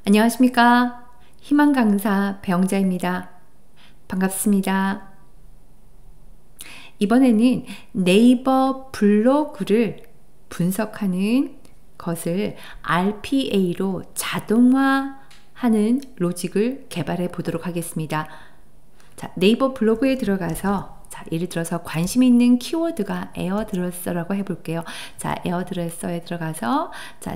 안녕하십니까. 희망 강사 배영자입니다. 반갑습니다. 이번에는 네이버 블로그를 분석하는 것을 RPA로 자동화하는 로직을 개발해 보도록 하겠습니다. 자, 네이버 블로그에 들어가서 예를 들어서 관심 있는 키워드가 에어드레서라고 해볼게요. 자, 에어드레서에 들어가서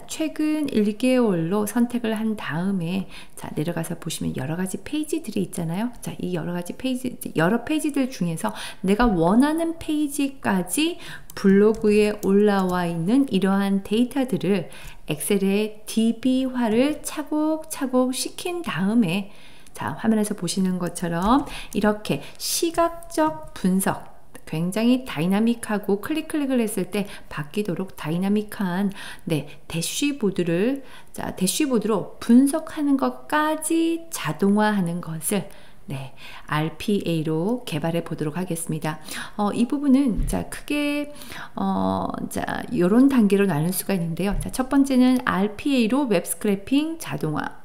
최근 1개월로 선택을 한 다음에 내려가서 보시면 여러 가지 페이지들이 있잖아요. 자, 이 여러 페이지들 중에서 내가 원하는 페이지까지 블로그에 올라와 있는 이러한 데이터들을 엑셀에 DB화를 차곡차곡 시킨 다음에 자, 화면에서 보시는 것처럼 이렇게 시각적 분석, 굉장히 다이나믹하고 클릭을 했을 때 바뀌도록 다이나믹한 대쉬보드로 분석하는 것까지 자동화하는 것을 RPA로 개발해 보도록 하겠습니다. 이 부분은 크게 이런 단계로 나눌 수가 있는데요. 자, 첫 번째는 RPA로 웹 스크래핑 자동화.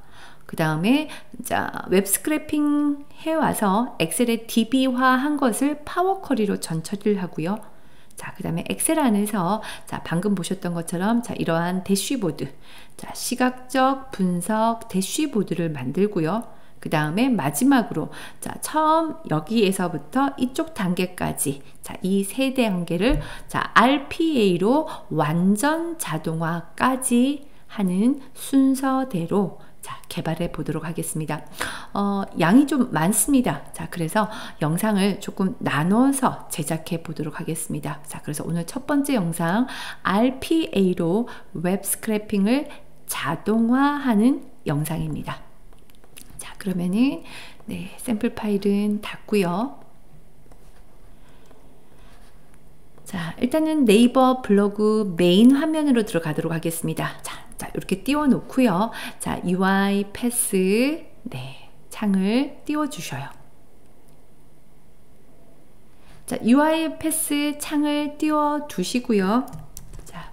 그 다음에 웹 스크래핑 해와서 엑셀에 DB화 한 것을 파워 쿼리로 전처리를 하고요. 그 다음에 엑셀 안에서 방금 보셨던 것처럼 이러한 대쉬보드, 시각적 분석 대쉬보드를 만들고요. 그 다음에 마지막으로 처음 여기에서부터 이쪽 단계까지 이 세 단계를 RPA로 완전 자동화까지 하는 순서대로 개발해 보도록 하겠습니다. 양이 좀 많습니다. 그래서 영상을 조금 나눠서 제작해 보도록 하겠습니다. 그래서 오늘 첫 번째 영상 RPA로 웹 스크래핑을 자동화하는 영상입니다. 그러면은 샘플 파일은 닫고요. 일단은 네이버 블로그 메인 화면으로 들어가도록 하겠습니다. 이렇게 띄워 놓고요. UI 패스 창을 띄워 주셔요. UI 패스 창을 띄워 두시고요.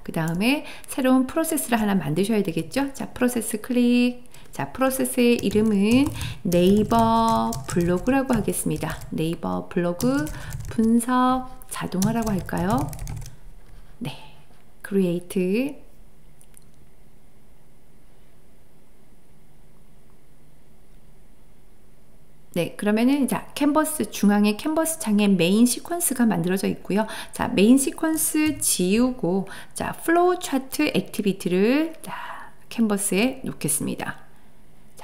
그 다음에 새로운 프로세스를 하나 만드셔야 되겠죠. 프로세스 클릭. 프로세스의 이름은 네이버 블로그라고 하겠습니다. 네이버 블로그 분석 자동화라고 할까요? create. 그러면은 캔버스 중앙에 캔버스 창에 메인 시퀀스가 만들어져 있고요. 메인 시퀀스 지우고 플로우 차트 액티비티를 캔버스에 놓겠습니다.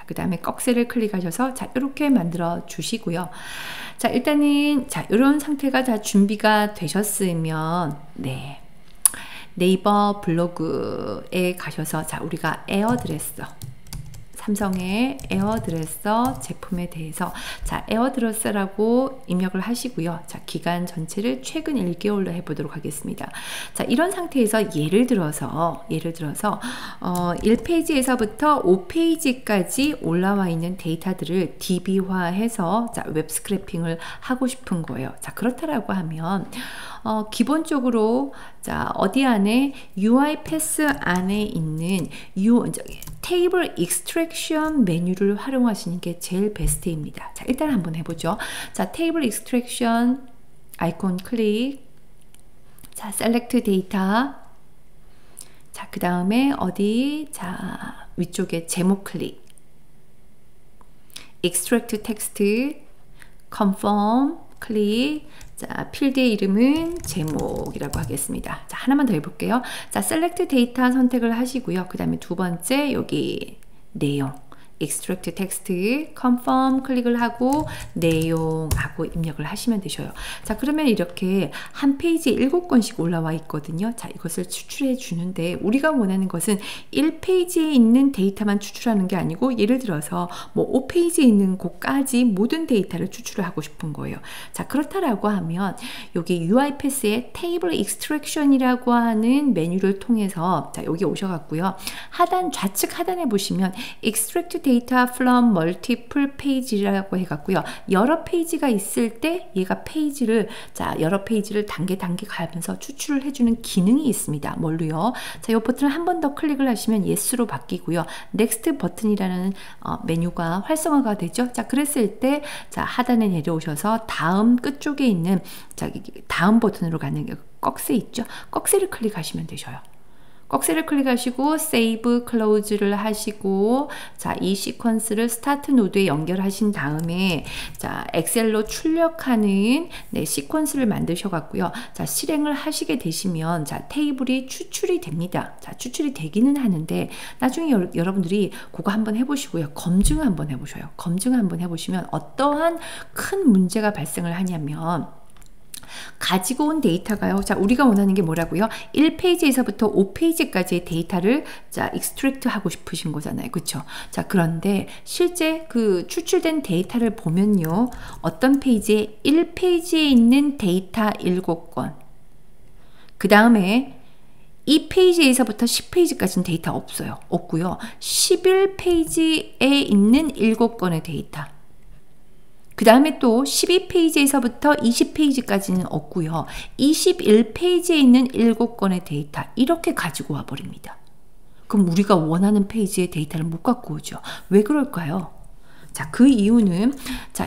그 다음에 꺽쇠를 클릭하셔서 이렇게 만들어 주시고요. 일단은 이런 상태가 다 준비가 되셨으면 네이버 블로그에 가셔서 우리가 에어드레서, 삼성의 에어드레서 제품에 대해서 에어드레서라고 입력을 하시고요. 기간 전체를 최근 1개월로 해보도록 하겠습니다. 이런 상태에서 예를 들어서 1페이지에서부터 5페이지까지 올라와 있는 데이터들을 DB화해서 웹 스크래핑을 하고 싶은 거예요. 그렇다라고 하면 기본적으로 어디 안에 UI 패스 안에 있는 테이블 익스트랙션 메뉴를 활용하시는 게 제일 베스트입니다. 일단 한번 해보죠. 테이블 익스트랙션 아이콘 클릭. 셀렉트 데이터. 그 다음에 어디? 위쪽에 제목 클릭. extract text. confirm 클릭. 필드의 이름은 제목이라고 하겠습니다. 하나만 더 해볼게요. select 데이터 선택을 하시고요. 그 다음에 두 번째 여기 내용 extract text, confirm 클릭을 하고 내용하고 입력을 하시면 되셔요. 그러면 이렇게 한 페이지에 7건씩 올라와 있거든요. 이것을 추출해 주는데 우리가 원하는 것은 1페이지에 있는 데이터만 추출하는 게 아니고 예를 들어서 5페이지에 있는 곳까지 모든 데이터를 추출을 하고 싶은 거예요. 그렇다라고 하면 여기 UI 패스의 테이블 익스트랙션이라고 하는 메뉴를 통해서 여기 오셔갖고요. 좌측 하단에 보시면 extract data from multiple page라고 해갖고요. 여러 페이지가 있을 때 얘가 페이지를 여러 페이지를 단계 가면서 추출을 해주는 기능이 있습니다. 뭘로요? 자, 이 버튼을 한 번 더 클릭을 하시면 yes로 바뀌고요. next 버튼이라는 메뉴가 활성화가 되죠. 자, 그랬을 때 하단에 내려오셔서 다음 끝쪽에 있는 다음 버튼으로 가는 꺽쇠 있죠. 꺽쇠를 클릭하시면 되셔요. 꺽쇠를 클릭하시고 Save, Close를 하시고 이 시퀀스를 스타트 노드에 연결하신 다음에 엑셀로 출력하는 시퀀스를 만드셔 갖고요. 실행을 하시게 되시면 테이블이 추출이 됩니다. 추출이 되기는 하는데 나중에 여러분들이 그거 한번 해보시고요. 검증을 한번 해보셔요. 검증을 한번 해보시면 어떠한 큰 문제가 발생을 하냐면 가지고 온 데이터가요. 우리가 원하는 게 뭐라고요? 1페이지에서부터 5페이지까지의 데이터를 익스트랙트 하고 싶으신 거잖아요. 그쵸? 그런데 실제 그 추출된 데이터를 보면요. 어떤 페이지에 1페이지에 있는 데이터 7건. 그 다음에 이 페이지에서부터 10페이지까지는 데이터 없어요. 없고요. 11페이지에 있는 7건의 데이터. 그 다음에 또 12페이지에서부터 20페이지까지는 없고요. 21페이지에 있는 7건의 데이터 이렇게 가지고 와버립니다. 그럼 우리가 원하는 페이지의 데이터를 못 갖고 오죠. 왜 그럴까요? 그 이유는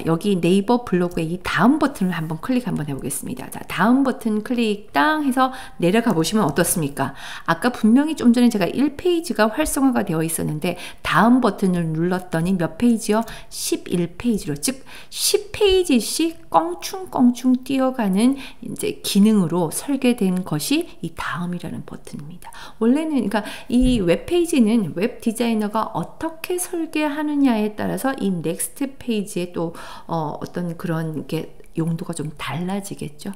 여기 네이버 블로그의 이 다음 버튼을 한번 클릭 한번 해보겠습니다. 다음 버튼 클릭 땅 해서 내려가 보시면 어떻습니까? 아까 분명히 좀 전에 제가 1페이지가 활성화가 되어 있었는데 다음 버튼을 눌렀더니 몇 페이지요? 11페이지로, 즉 10페이지씩 껑충껑충 뛰어가는 이제 기능으로 설계된 것이 이 다음이라는 버튼입니다. 원래는 그러니까 이 웹페이지는 웹 디자이너가 어떻게 설계하느냐에 따라서 이 넥스트 페이지에 또 어떤 그런 게 용도가 좀 달라지겠죠.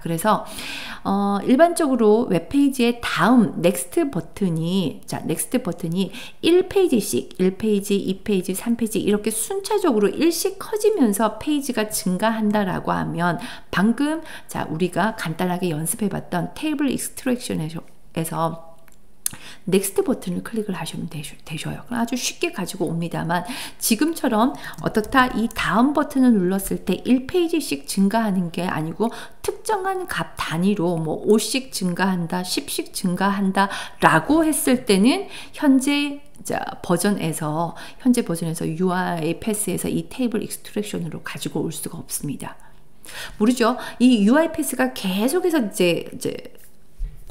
그래서 일반적으로 웹페이지의 다음 넥스트 버튼이 1페이지씩 1페이지, 2페이지, 3페이지 이렇게 순차적으로 일씩 커지면서 페이지가 증가한다라고 하면 방금 우리가 간단하게 연습해봤던 테이블 익스트랙션에서 넥스트 버튼을 클릭을 하시면 되셔요. 아주 쉽게 가지고 옵니다만 지금처럼 어떻다 이 다음 버튼을 눌렀을 때 1페이지씩 증가하는 게 아니고 특정한 값 단위로 뭐 5씩 증가한다, 10씩 증가한다 라고 했을 때는 현재 버전에서 UI 패스에서 이 테이블 익스트랙션으로 가지고 올 수가 없습니다. 모르죠? 이 UI 패스가 계속해서 이제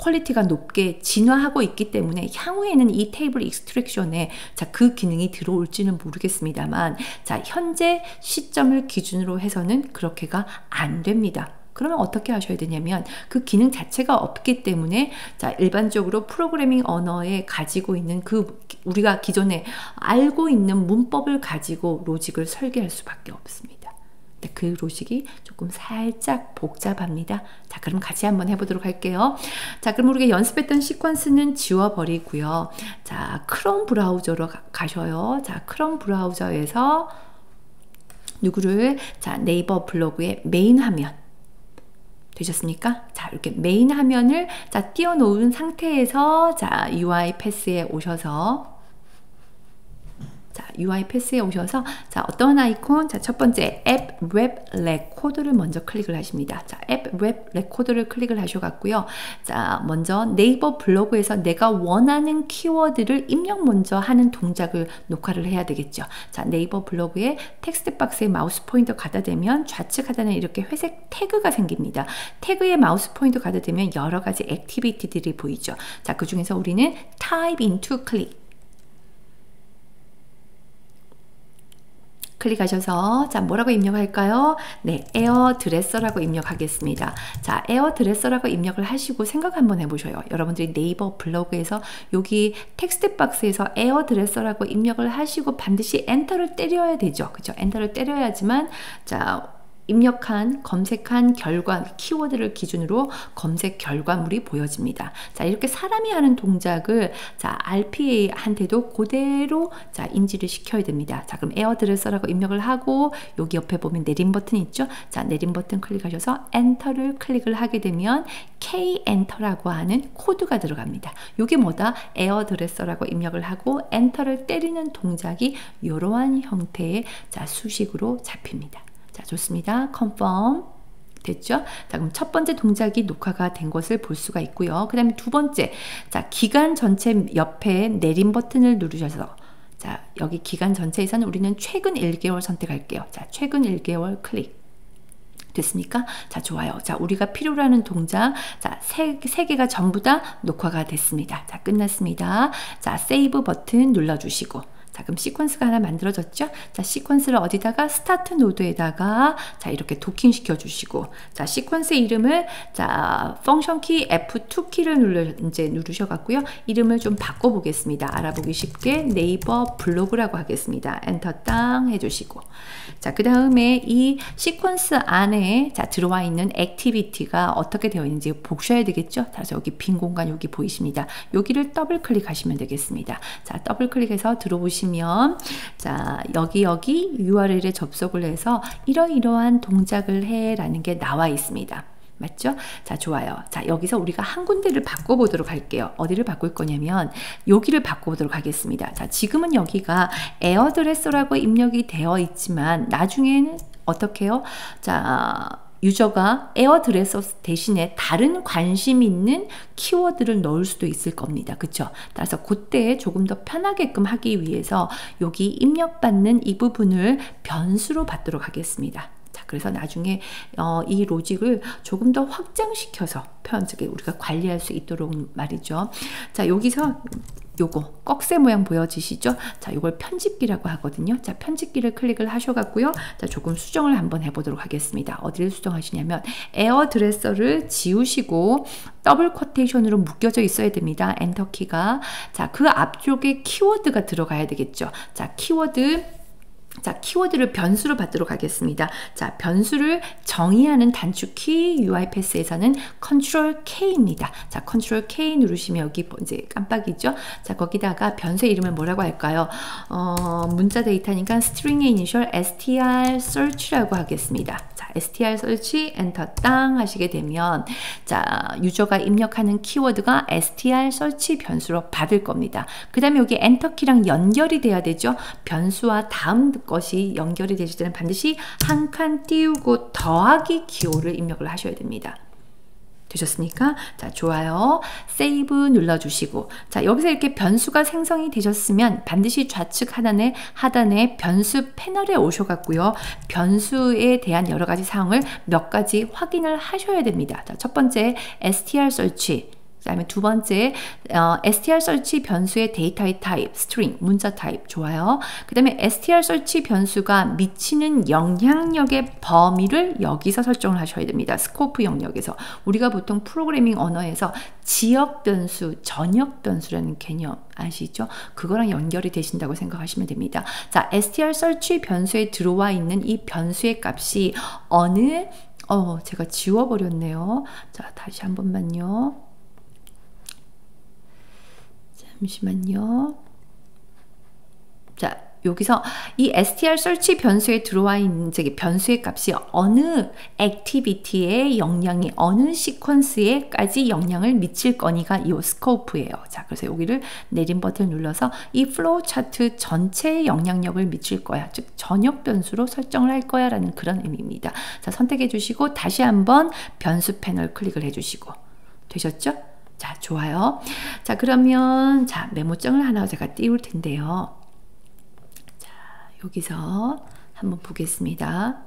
퀄리티가 높게 진화하고 있기 때문에 향후에는 이 테이블 익스트랙션에 그 기능이 들어올지는 모르겠습니다만 현재 시점을 기준으로 해서는 그렇게가 안 됩니다. 그러면 어떻게 하셔야 되냐면 그 기능 자체가 없기 때문에 일반적으로 프로그래밍 언어에 가지고 있는 우리가 기존에 알고 있는 문법을 가지고 로직을 설계할 수밖에 없습니다. 그 로직이 조금 살짝 복잡합니다. 그럼 같이 한번 해보도록 할게요. 그럼 우리가 연습했던 시퀀스는 지워버리고요. 크롬 브라우저로 가셔요. 크롬 브라우저에서 누구를 네이버 블로그의 메인 화면 되셨습니까? 이렇게 메인 화면을 띄워놓은 상태에서 UI 패스에 오셔서 UI 패스에 오셔서 어떤 아이콘? 첫 번째 앱 웹 레코더를 먼저 클릭을 하십니다. 앱 웹 레코더를 클릭을 하셔갖고요. 먼저 네이버 블로그에서 내가 원하는 키워드를 입력 먼저 하는 동작을 녹화를 해야 되겠죠. 네이버 블로그에 텍스트 박스에 마우스 포인터 가다 대면 좌측 하단에 이렇게 회색 태그가 생깁니다. 태그에 마우스 포인터 가다 대면 여러 가지 액티비티들이 보이죠. 그 중에서 우리는 type into click 클릭하셔서 뭐라고 입력할까요? 네, 에어드레서라고 입력하겠습니다. 에어드레서라고 입력을 하시고 생각 한번 해보셔요. 여러분들이 네이버 블로그에서 여기 텍스트 박스에서 에어드레서라고 입력을 하시고 반드시 엔터를 때려야 되죠. 그죠? 엔터를 때려야지만 입력한 검색한 결과 키워드를 기준으로 검색 결과물이 보여집니다. 자, 이렇게 사람이 하는 동작을 자, RPA한테도 그대로 자, 인지를 시켜야 됩니다. 자, 그럼 에어드레서라고 입력을 하고 여기 옆에 보면 내림 버튼이 있죠. 자, 내림 버튼 클릭하셔서 엔터를 클릭을 하게 되면 K 엔터라고 하는 코드가 들어갑니다. 이게 뭐다? 에어드레서라고 입력을 하고 엔터를 때리는 동작이 이러한 형태의 자, 수식으로 잡힙니다. 자, 좋습니다. confirm 됐죠? 자, 그럼 첫 번째 동작이 녹화가 된 것을 볼 수가 있고요. 그 다음에 두 번째, 자, 기간 전체 옆에 내림 버튼을 누르셔서 자, 여기 기간 전체에서는 우리는 최근 1개월 선택할게요. 자, 최근 1개월 클릭. 됐습니까? 자, 좋아요. 자, 우리가 필요로 하는 동작, 자, 세 개가 전부 다 녹화가 됐습니다. 자, 끝났습니다. 자, 세이브 버튼 눌러주시고. 자, 그럼 시퀀스가 하나 만들어졌죠? 자, 시퀀스를 어디다가 스타트 노드에다가 자, 이렇게 도킹 시켜 주시고 자, 시퀀스 이름을 자, 펑션 키 F2 키를 누르셔 갖고요. 이름을 좀 바꿔 보겠습니다. 알아보기 쉽게 네이버 블로그라고 하겠습니다. 엔터 땅 해 주시고 자, 그다음에 이 시퀀스 안에 자, 들어와 있는 액티비티가 어떻게 되어 있는지 보셔야 되겠죠? 그래서 여기 빈 공간 여기 보이십니다. 여기를 더블 클릭하시면 되겠습니다. 자, 더블 클릭해서 들어오시면 자, 여기 URL에 접속을 해서 이러이러한 동작을 해 라는 게 나와 있습니다. 맞죠? 자, 좋아요. 자, 여기서 우리가 한 군데를 바꿔보도록 할게요. 어디를 바꿀 거냐면 여기를 바꿔보도록 하겠습니다. 자, 지금은 여기가 에어드레서라고 입력이 되어 있지만 나중에는 어떻게 해요? 자, 유저가 에어드레서 대신에 다른 관심 있는 키워드를 넣을 수도 있을 겁니다. 그쵸? 따라서 그때 조금 더 편하게끔 하기 위해서 여기 입력받는 이 부분을 변수로 받도록 하겠습니다. 자, 그래서 나중에 이 로직을 조금 더 확장시켜서 우리가 관리할 수 있도록 말이죠. 자, 여기서 요거 꺽쇠 모양 보여지시죠? 자, 요걸 편집기라고 하거든요. 자, 편집기를 클릭을 하셔갖고요. 자, 조금 수정을 한번 해보도록 하겠습니다. 어디를 수정하시냐면 에어드레서를 지우시고 더블 쿼테이션으로 묶여져 있어야 됩니다. 엔터키가. 자, 그 앞쪽에 키워드가 들어가야 되겠죠. 자, 자, 키워드를 변수로 받도록 하겠습니다. 자, 변수를 정의하는 단축키 UiPath에서는 Ctrl K입니다. 자, Ctrl K 누르시면 여기 이제 깜빡이죠. 자, 거기다가 변수의 이름을 뭐라고 할까요? 문자 데이터니까 string의 이니셜 str search라고 하겠습니다. 자, str search 엔터 땅 하시게 되면 자, 유저가 입력하는 키워드가 str search 변수로 받을 겁니다. 그 다음에 여기 엔터키랑 연결이 돼야 되죠. 변수와 다음 것이 연결이 되실 때는 반드시 한 칸 띄우고 더하기 기호를 입력을 하셔야 됩니다. 되셨습니까? 자, 좋아요. 세이브 눌러주시고 자, 여기서 이렇게 변수가 생성이 되셨으면 반드시 좌측 하단에 변수 패널에 오셔갖고요. 변수에 대한 여러 가지 사항을 몇 가지 확인을 하셔야 됩니다. 자, 첫 번째 str search 그 다음에 두 번째 str search 변수의 데이터의 타입, string, 문자 타입 좋아요. 그 다음에 str search 변수가 미치는 영향력의 범위를 여기서 설정을 하셔야 됩니다. 스코프 영역에서 우리가 보통 프로그래밍 언어에서 지역 변수, 전역 변수라는 개념 아시죠? 그거랑 연결이 되신다고 생각하시면 됩니다. 자, str search 변수에 들어와 있는 이 변수의 값이 제가 지워버렸네요. 자, 다시 한 번만요. 잠시만요. 자, 여기서 이 str search 변수에 들어와 있는 변수의 값이 어느 액티비티에 영향이 어느 시퀀스에까지 영향을 미칠 거니가 이 스코프예요. 자, 그래서 여기를 내림 버튼을 눌러서 이 플로우 차트 전체에 영향력을 미칠 거야. 즉 전역 변수로 설정을 할 거야 라는 그런 의미입니다. 자, 선택해 주시고 다시 한번 변수 패널 클릭을 해 주시고 되셨죠? 자, 좋아요. 자, 그러면 자, 메모장을 하나 제가 띄울 텐데요. 자, 여기서 한번 보겠습니다.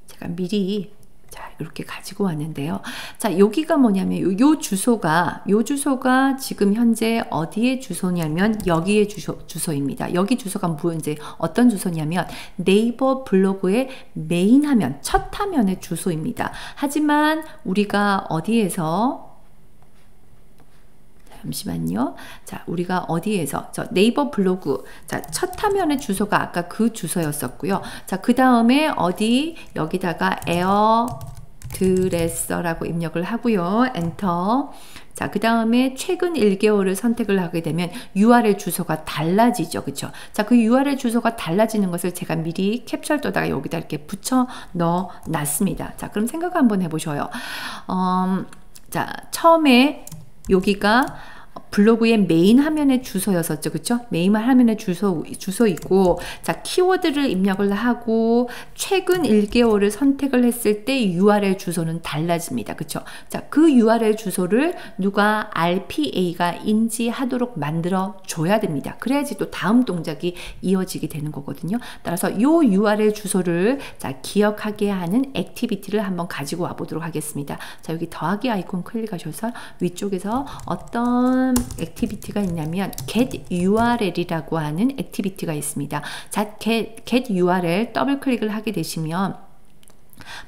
제가 미리 자, 이렇게 가지고 왔는데요. 자, 여기가 뭐냐면 요 주소가 지금 현재 어디의 주소냐면 여기의 주소입니다. 여기 주소가 이제 어떤 주소냐면 네이버 블로그의 메인 화면, 첫 화면의 주소입니다. 하지만 우리가 어디에서 잠시만요. 자, 우리가 어디에서 저 네이버 블로그 자, 첫 화면의 주소가 아까 그 주소였었고요. 자, 그 다음에 어디 여기다가 에어드레서라고 입력을 하고요. 엔터. 자, 그 다음에 최근 1개월을 선택을 하게 되면 URL 주소가 달라지죠. 그쵸? 자, 그 URL 주소가 달라지는 것을 제가 미리 캡처도다가 여기다 이렇게 붙여 넣어 놨습니다. 자, 그럼 생각 한번 해보셔요. 자, 처음에 여기가 블로그의 메인 화면의 주소였었죠. 그쵸? 메인 화면의 주소이고, 자, 키워드를 입력을 하고, 최근 1개월을 선택을 했을 때 URL 주소는 달라집니다. 그쵸? 자, 그 URL 주소를 누가 RPA가 인지하도록 만들어 줘야 됩니다. 그래야지 또 다음 동작이 이어지게 되는 거거든요. 따라서 이 URL 주소를 자, 기억하게 하는 액티비티를 한번 가지고 와 보도록 하겠습니다. 자, 여기 더하기 아이콘 클릭하셔서 위쪽에서 어떤 액티비티가 있냐면 get URL이라고 하는 액티비티가 있습니다. 자, get URL 더블 클릭을 하게 되시면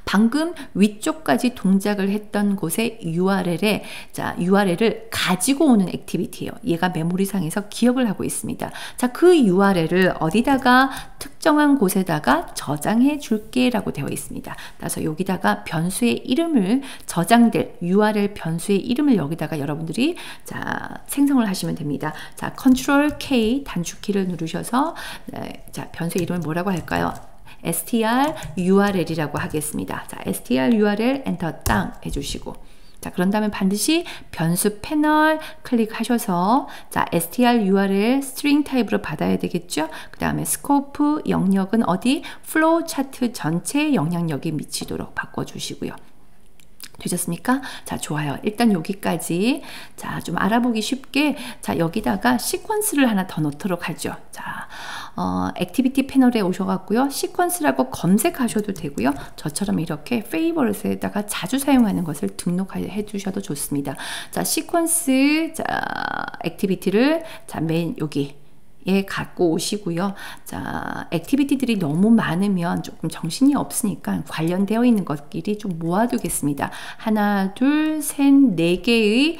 방금 위쪽까지 동작을 했던 곳의 URL에 자, URL을 가지고 오는 액티비티예요. 얘가 메모리상에서 기억을 하고 있습니다. 자, 그 URL을 어디다가 특정한 곳에다가 저장해 줄게 라고 되어 있습니다. 따라서 여기다가 변수의 이름을 저장될 URL 변수의 이름을 여기다가 여러분들이 자, 생성을 하시면 됩니다. 자, Ctrl K 단축키를 누르셔서 자, 변수의 이름을 뭐라고 할까요? str url이라고 하겠습니다. 자, str url 엔터 땅 해주시고, 자, 그런 다음에 반드시 변수 패널 클릭하셔서 자, str url 스트링 타입으로 받아야 되겠죠. 그 다음에 스코프 영역은 어디? 플로우 차트 전체 영향력이 미치도록 바꿔주시고요. 되셨습니까? 자, 좋아요. 일단 여기까지 자, 좀 알아보기 쉽게 자, 여기다가 시퀀스를 하나 더 넣도록 하죠. 자, 액티비티 패널에 오셔갖고요. 시퀀스라고 검색하셔도 되고요. 저처럼 이렇게 페이버릿에다가 자주 사용하는 것을 등록해 주셔도 좋습니다. 자, 시퀀스 자, 액티비티를 자, 맨 여기 예, 갖고 오시고요. 자, 액티비티들이 너무 많으면 조금 정신이 없으니까 관련되어 있는 것끼리 좀 모아두겠습니다. 하나, 둘, 셋, 네 개의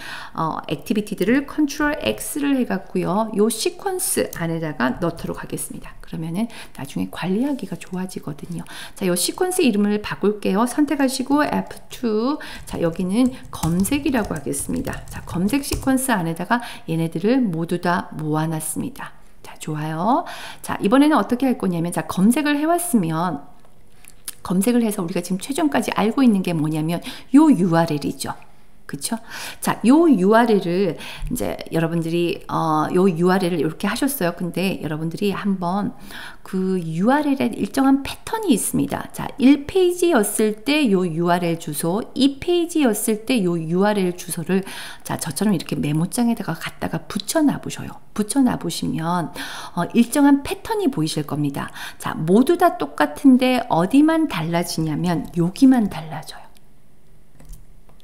액티비티들을 컨트롤 X를 해갖고요. 요 시퀀스 안에다가 넣도록 하겠습니다. 그러면은 나중에 관리하기가 좋아지거든요. 자, 요 시퀀스 이름을 바꿀게요. 선택하시고 F2. 자, 여기는 검색이라고 하겠습니다. 자, 검색 시퀀스 안에다가 얘네들을 모두 다 모아놨습니다. 자, 좋아요. 자, 이번에는 어떻게 할 거냐면, 자, 검색을 해왔으면, 검색을 해서 우리가 지금 최종까지 알고 있는 게 뭐냐면, 요 URL이죠. 그쵸? 자, 요 URL을 이제 여러분들이 요 URL을 이렇게 하셨어요. 근데 여러분들이 한번 그 URL에 일정한 패턴이 있습니다. 자, 1페이지였을 때 요 URL 주소, 2페이지였을 때 요 URL 주소를 자, 저처럼 이렇게 메모장에다가 갖다가 붙여놔 보셔요. 붙여놔 보시면 일정한 패턴이 보이실 겁니다. 자, 모두 다 똑같은데 어디만 달라지냐면 여기만 달라져요.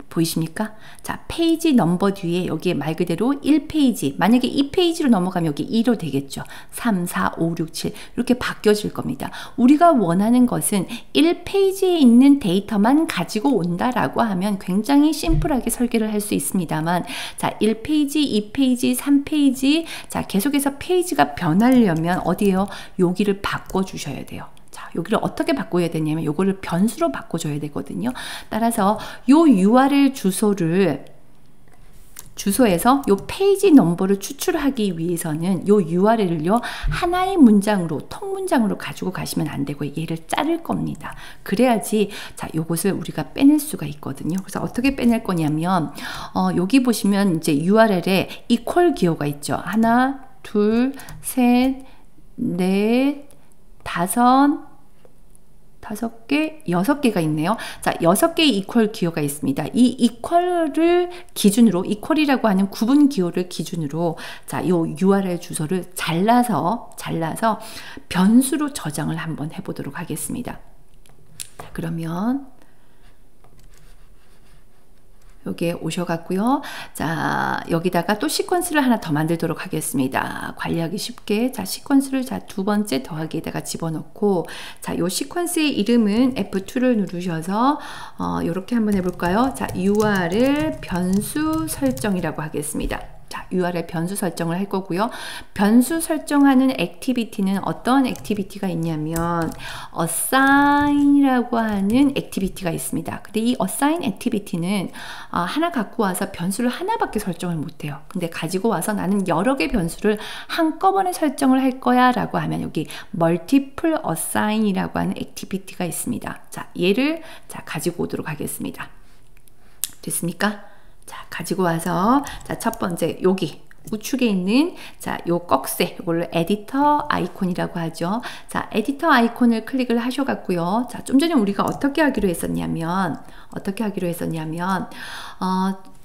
보이십니까? 자, 페이지 넘버 뒤에 여기에 말 그대로 1페이지, 만약에 2페이지로 넘어가면 여기 2로 되겠죠. 3, 4, 5, 6, 7 이렇게 바뀌어질 겁니다. 우리가 원하는 것은 1페이지에 있는 데이터만 가지고 온다라고 하면 굉장히 심플하게 설계를 할 수 있습니다만, 자, 1페이지, 2페이지, 3페이지, 자, 계속해서 페이지가 변하려면 어디에요? 여기를 바꿔주셔야 돼요. 자, 여기를 어떻게 바꿔야 되냐면 요거를 변수로 바꿔줘야 되거든요. 따라서 요 URL 주소에서 요 페이지 넘버를 추출하기 위해서는 요 URL을요 하나의 문장으로 통문장으로 가지고 가시면 안 되고 얘를 자를 겁니다. 그래야지 자, 요것을 우리가 빼낼 수가 있거든요. 그래서 어떻게 빼낼 거냐면 여기 보시면 이제 URL에 equal 기호가 있죠. 하나, 둘, 셋, 넷, 다섯 개, 6개가 있네요. 자, 6개의 이퀄 기호가 있습니다. 이 이퀄을 기준으로, 이퀄이라고 하는 구분 기호를 기준으로 자, 요 URL 주소를 잘라서 변수로 저장을 한번 해보도록 하겠습니다. 자, 그러면 여기에 오셔갖고요. 자, 여기다가 또 시퀀스를 하나 더 만들도록 하겠습니다. 관리하기 쉽게. 자, 시퀀스를 자, 두 번째 더하기에다가 집어넣고, 자, 요 시퀀스의 이름은 F2를 누르셔서, 요렇게 한번 해볼까요? 자, URL 변수 설정이라고 하겠습니다. 자, 자, URL 변수 설정을 할 거고요. 변수 설정하는 액티비티는 어떤 액티비티가 있냐면 assign이라고 하는 액티비티가 있습니다. 근데 이 assign 액티비티는 하나 갖고 와서 변수를 하나밖에 설정을 못해요. 근데 가지고 와서 나는 여러 개 변수를 한꺼번에 설정을 할 거야 라고 하면 여기 multiple assign이라고 하는 액티비티가 있습니다. 자, 얘를 가지고 오도록 하겠습니다. 됐습니까? 자, 가지고 와서 자, 첫 번째 여기 우측에 있는 자, 요 꺽쇠 요걸로 에디터 아이콘이라고 하죠. 자, 에디터 아이콘을 클릭을 하셔갖고요. 자, 좀 전에 우리가 어떻게 하기로 했었냐면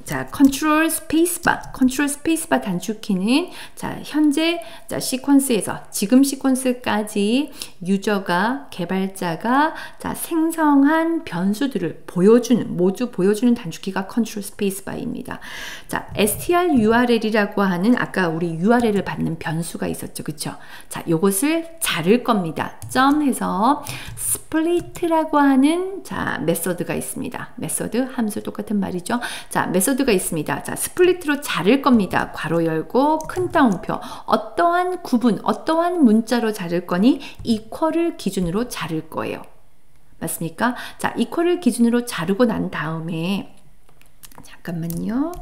자, 컨트롤 스페이스바 단축키는 자, 현재 자, 시퀀스에서 지금 시퀀스까지 유저가 개발자가 자, 생성한 변수들을 모두 보여주는 단축키가 컨트롤 스페이스바입니다. 자, strurl이라고 하는 아까 우리 URL을 받는 변수가 있었죠. 그쵸? 자, 요것을 자를 겁니다. 점 해서 split라고 하는 자, 메서드가 있습니다. 메서드 함수 똑같은 말이죠. 자, 메서드가 있습니다. 자, 스플릿으로 자를 겁니다. 괄호 열고 큰 따옴표. 어떠한 구분, 어떠한 문자로 자를 거니 이퀄을 기준으로 자를 거예요. 맞습니까? 자, 이퀄을 기준으로 자르고 난 다음에 잠깐만요.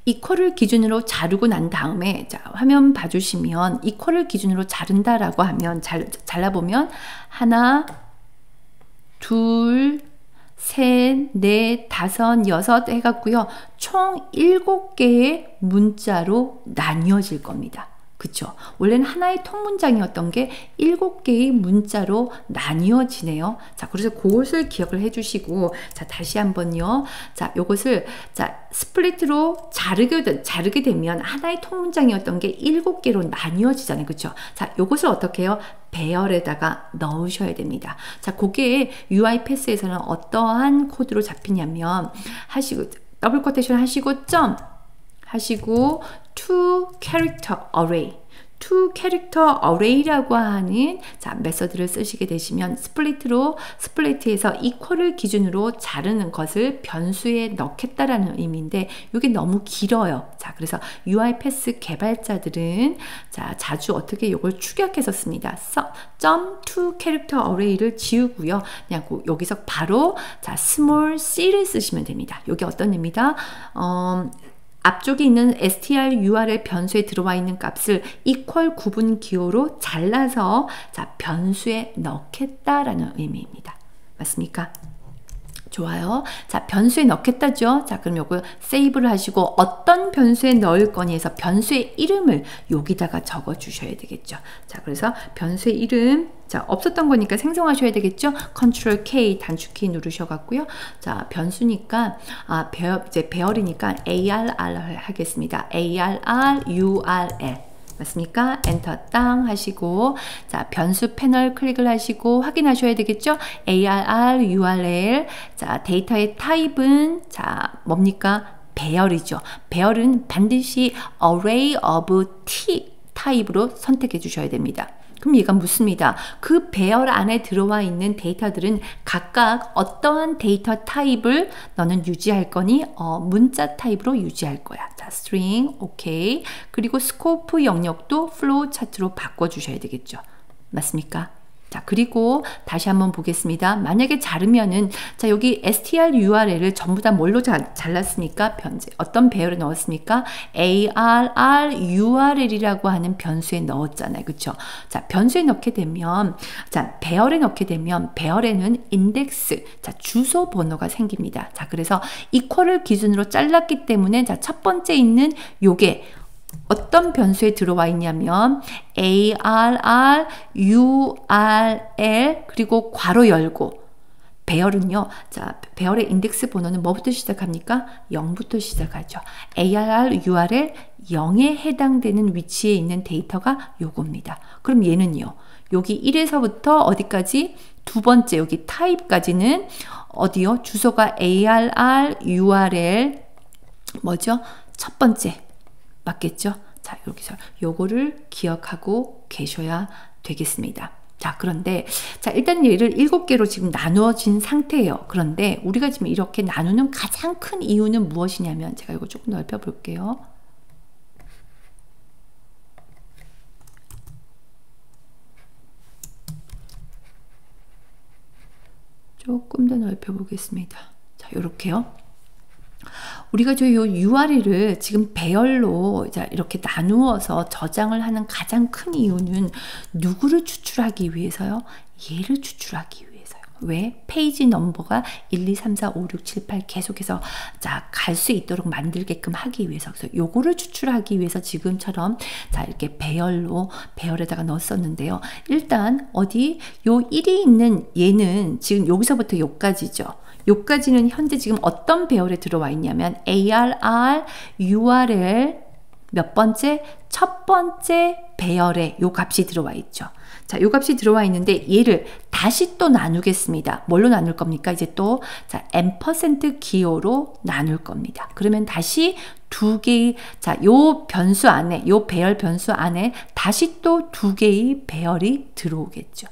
이퀄을 기준으로 자르고 난 다음에 자, 화면 봐주시면 이퀄을 기준으로 자른다라고 하면 잘라보면 하나, 둘, 셋, 넷, 다섯, 여섯 해갖고요. 총 7개의 문자로 나뉘어질 겁니다. 그쵸? 원래는 하나의 통문장이었던 게 7개의 문자로 나뉘어지네요. 자, 그래서 그것을 기억을 해주시고, 자, 다시 한번요. 자, 요것을, 자, 스플릿으로 자르게 되면 하나의 통문장이었던 게 7개로 나뉘어지잖아요. 그쵸? 자, 요것을 어떻게 해요? 배열에다가 넣으셔야 됩니다. 자, 그게 UI 패스에서는 어떠한 코드로 잡히냐면, 더블 코테이션 하시고, 점! 하시고 to character array라고 하는 자, 메서드를 쓰시게 되시면 스플릿에서 이퀄을 기준으로 자르는 것을 변수에 넣겠다라는 의미인데 이게 너무 길어요. 자, 그래서 UI 패스 개발자들은 자, 자주 어떻게 이걸 축약해서 씁니다. 점 to character array를 지우고요. 그냥 여기서 바로 자, small c를 쓰시면 됩니다. 여기 어떤 의미다? 앞쪽에 있는 strurl 변수에 들어와 있는 값을 equal 구분 기호로 잘라서 자, 변수에 넣겠다라는 의미입니다. 맞습니까? 좋아요. 자, 변수에 넣겠다죠. 자, 그럼 요거 세이브를 하시고 어떤 변수에 넣을 거니 해서 변수의 이름을 여기다가 적어 주셔야 되겠죠. 자, 그래서 변수의 이름 자, 없었던 거니까 생성하셔야 되겠죠. 컨트롤 K 단축키 누르셔갖고요. 자, 변수니까 이제 배열이니까 ARR 하겠습니다. ARRURL 맞습니까? 엔터 땅 하시고 자, 변수 패널 클릭을 하시고 확인하셔야 되겠죠? ARRURL 자, 데이터의 타입은 자, 뭡니까? 배열이죠. 배열은 반드시 array of 타입으로 선택해 주셔야 됩니다. 그럼 얘가 묻습니다. 그 배열 안에 들어와 있는 데이터들은 각각 어떠한 데이터 타입을 너는 유지할 거니? 문자 타입으로 유지할 거야. 자, string, 오케이. 그리고 스코프 영역도 플로우 차트로 바꿔주셔야 되겠죠. 맞습니까? 자, 그리고 다시 한번 보겠습니다. 만약에 자르면은 자, 여기 strurl을 전부 다 뭘로 잘랐습니까? 어떤 배열에 넣었습니까? ARRURL이라고 하는 변수에 넣었잖아요. 그쵸? 자, 변수에 넣게 되면 자, 배열에 넣게 되면 배열에는 인덱스 자, 주소 번호가 생깁니다. 자, 그래서 이퀄을 기준으로 잘랐기 때문에 자, 첫 번째 있는 요게 어떤 변수에 들어와 있냐면 ARRURL 그리고 괄호 열고 배열은요. 자, 배열의 인덱스 번호는 뭐부터 시작합니까? 0부터 시작하죠. ARRURL 0에 해당되는 위치에 있는 데이터가 요겁니다. 그럼 얘는요. 여기 1에서부터 어디까지? 두 번째 여기 타입까지는 어디요? 주소가 ARRURL 뭐죠? 첫 번째 맞겠죠? 자, 여기서 요거를 기억하고 계셔야 되겠습니다. 자, 자, 그런데 자, 일단 얘를 7개로 지금 나누어진 상태예요. 그런데 우리가 지금 이렇게 나누는 가장 큰 이유는 무엇이냐면, 제가 이거 조금 넓혀 볼게요. 조금 더 넓혀 보겠습니다. 자, 요렇게요. 우리가 요 URL을 지금 배열로 이렇게 나누어서 저장을 하는 가장 큰 이유는 누구를 추출하기 위해서요? 얘를 추출하기 위해서요. 왜? 페이지 넘버가 1, 2, 3, 4, 5, 6, 7, 8 계속해서 갈 수 있도록 만들게끔 하기 위해서. 그래서 요거를 추출하기 위해서 지금처럼 자, 이렇게 배열에다가 넣었었는데요. 일단 어디 요 1이 있는 얘는 지금 여기서부터 요까지죠. 요까지는 현재 지금 어떤 배열에 들어와 있냐면 ARR, URL 몇 번째? 첫 번째 배열에 요 값이 들어와 있죠. 자, 요 값이 들어와 있는데 얘를 다시 또 나누겠습니다. 뭘로 나눌 겁니까? 이제 또 자, %기호로 나눌 겁니다. 그러면 다시 두 개의 요 변수 안에, 요 배열 변수 안에 다시 또 두 개의 배열이 들어오겠죠.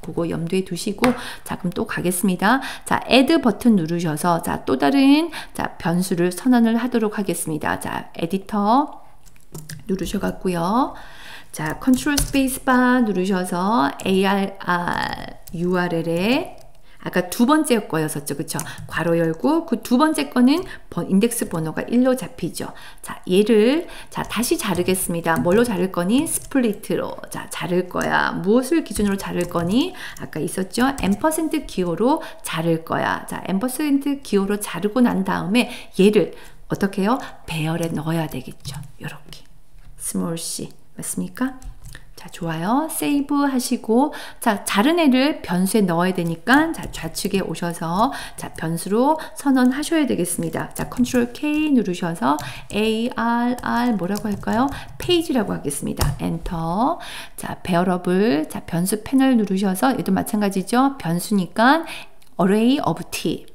그거 염두에 두시고, 자, 그럼 또 가겠습니다. 자, add 버튼 누르셔서, 자, 또 다른, 자, 변수를 선언을 하도록 하겠습니다. 자, 에디터 누르셔갖고요. 자, 컨트롤 스페이스바 누르셔서 URL에 아까 두 번째 거였었죠. 그쵸? 괄호 열고 그 두 번째 거는 인덱스 번호가 1로 잡히죠. 자, 얘를 자, 다시 자르겠습니다. 뭘로 자를 거니? 스플릿로. 자, 자를 거야. 무엇을 기준으로 자를 거니? 아까 있었죠? %, 기호로 자를 거야. 자, %, 기호로 자르고 난 다음에 얘를 어떻게 해요? 배열에 넣어야 되겠죠. 요렇게. 스몰 c. 맞습니까? 자, 좋아요. 세이브 하시고, 자, 자른 애를 변수에 넣어야 되니까, 자, 좌측에 오셔서, 자, 변수로 선언하셔야 되겠습니다. 자, 컨트롤 K 누르셔서, ARR 뭐라고 할까요? 페이지라고 하겠습니다. 엔터. 자, 배열업을, 자, 변수 패널 누르셔서, 얘도 마찬가지죠? 변수니까, array of t.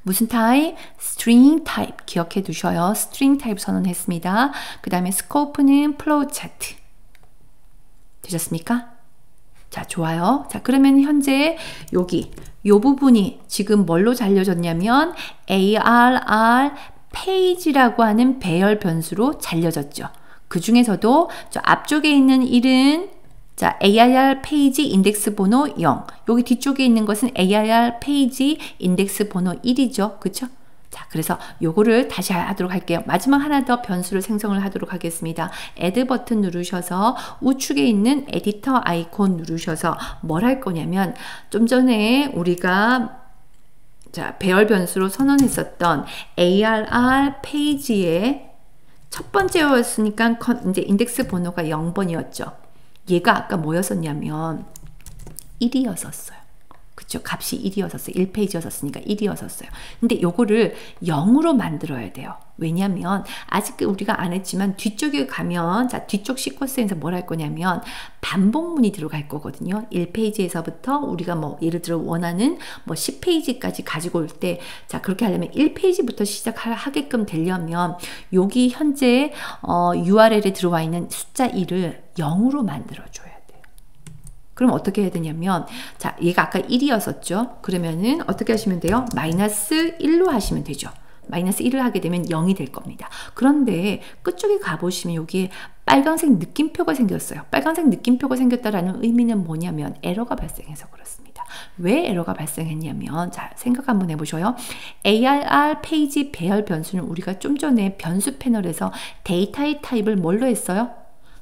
무슨 타입? string 타입. 기억해 두셔요. string 타입 선언했습니다. 그 다음에 scope는 flow chart. 되셨습니까? 자, 좋아요. 자, 그러면 현재 여기 요 부분이 지금 뭘로 잘려졌냐면 ARR 페이지라고 하는 배열 변수로 잘려졌죠. 그 중에서도 저 앞쪽에 있는 1은 자, ARR 페이지 인덱스 번호 0. 여기 뒤쪽에 있는 것은 ARR 페이지 인덱스 번호 1이죠. 그쵸? 자, 그래서 요거를 다시 하도록 할게요. 마지막 하나 더 변수를 생성을 하도록 하겠습니다. add 버튼 누르셔서 우측에 있는 에디터 아이콘 누르셔서 뭘 할 거냐면 좀 전에 우리가 자, 배열 변수로 선언했었던 ARR 페이지의 첫 번째였으니까 이제 인덱스 번호가 0번이었죠. 얘가 아까 뭐였었냐면 1이었었어요. 그쵸? 값이 1이었었어요. 1페이지였었으니까 1이었었어요. 근데 요거를 0으로 만들어야 돼요. 왜냐면 아직 우리가 안 했지만 뒤쪽에 가면 자, 뒤쪽 시퀀스에서 뭘 할 거냐면 반복문이 들어갈 거거든요. 1페이지에서부터 우리가 뭐 예를 들어 원하는 뭐 10페이지까지 가지고 올 때 자, 그렇게 하려면 1페이지부터 시작하게끔 되려면 여기 현재 URL에 들어와 있는 숫자 1을 0으로 만들어 줘요. 그럼 어떻게 해야 되냐면 자, 얘가 아까 1이었었죠. 그러면은 어떻게 하시면 돼요? 마이너스 1로 하시면 되죠. 마이너스 1을 하게 되면 0이 될 겁니다. 그런데 끝쪽에 가보시면 여기에 빨간색 느낌표가 생겼어요. 빨간색 느낌표가 생겼다라는 의미는 뭐냐면 에러가 발생해서 그렇습니다. 왜 에러가 발생했냐면 자, 생각 한번 해보셔요. ARR 페이지 배열 변수는 우리가 좀 전에 변수 패널에서 데이터의 타입을 뭘로 했어요?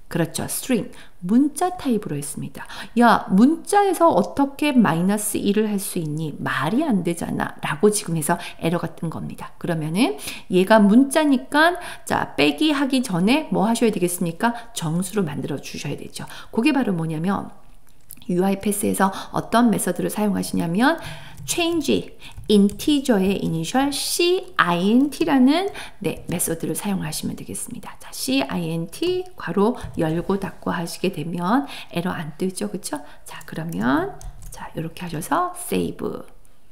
그렇죠. string. 문자 타입으로 했습니다. 야, 문자에서 어떻게 마이너스 1을 할 수 있니? 말이 안 되잖아. 라고 지금 해서 에러가 뜬 겁니다. 그러면은 얘가 문자니까 자, 빼기 하기 전에 뭐 하셔야 되겠습니까? 정수로 만들어 주셔야 되죠. 그게 바로 뭐냐면 UiPath에서 어떤 메서드를 사용하시냐면 change integer의 이니셜 CINT라는 네, 메소드를 사용하시면 되겠습니다. 자, CINT 괄호 열고 닫고 하시게 되면 에러 안 뜨죠. 그쵸? 자, 그러면 자, 이렇게 하셔서 save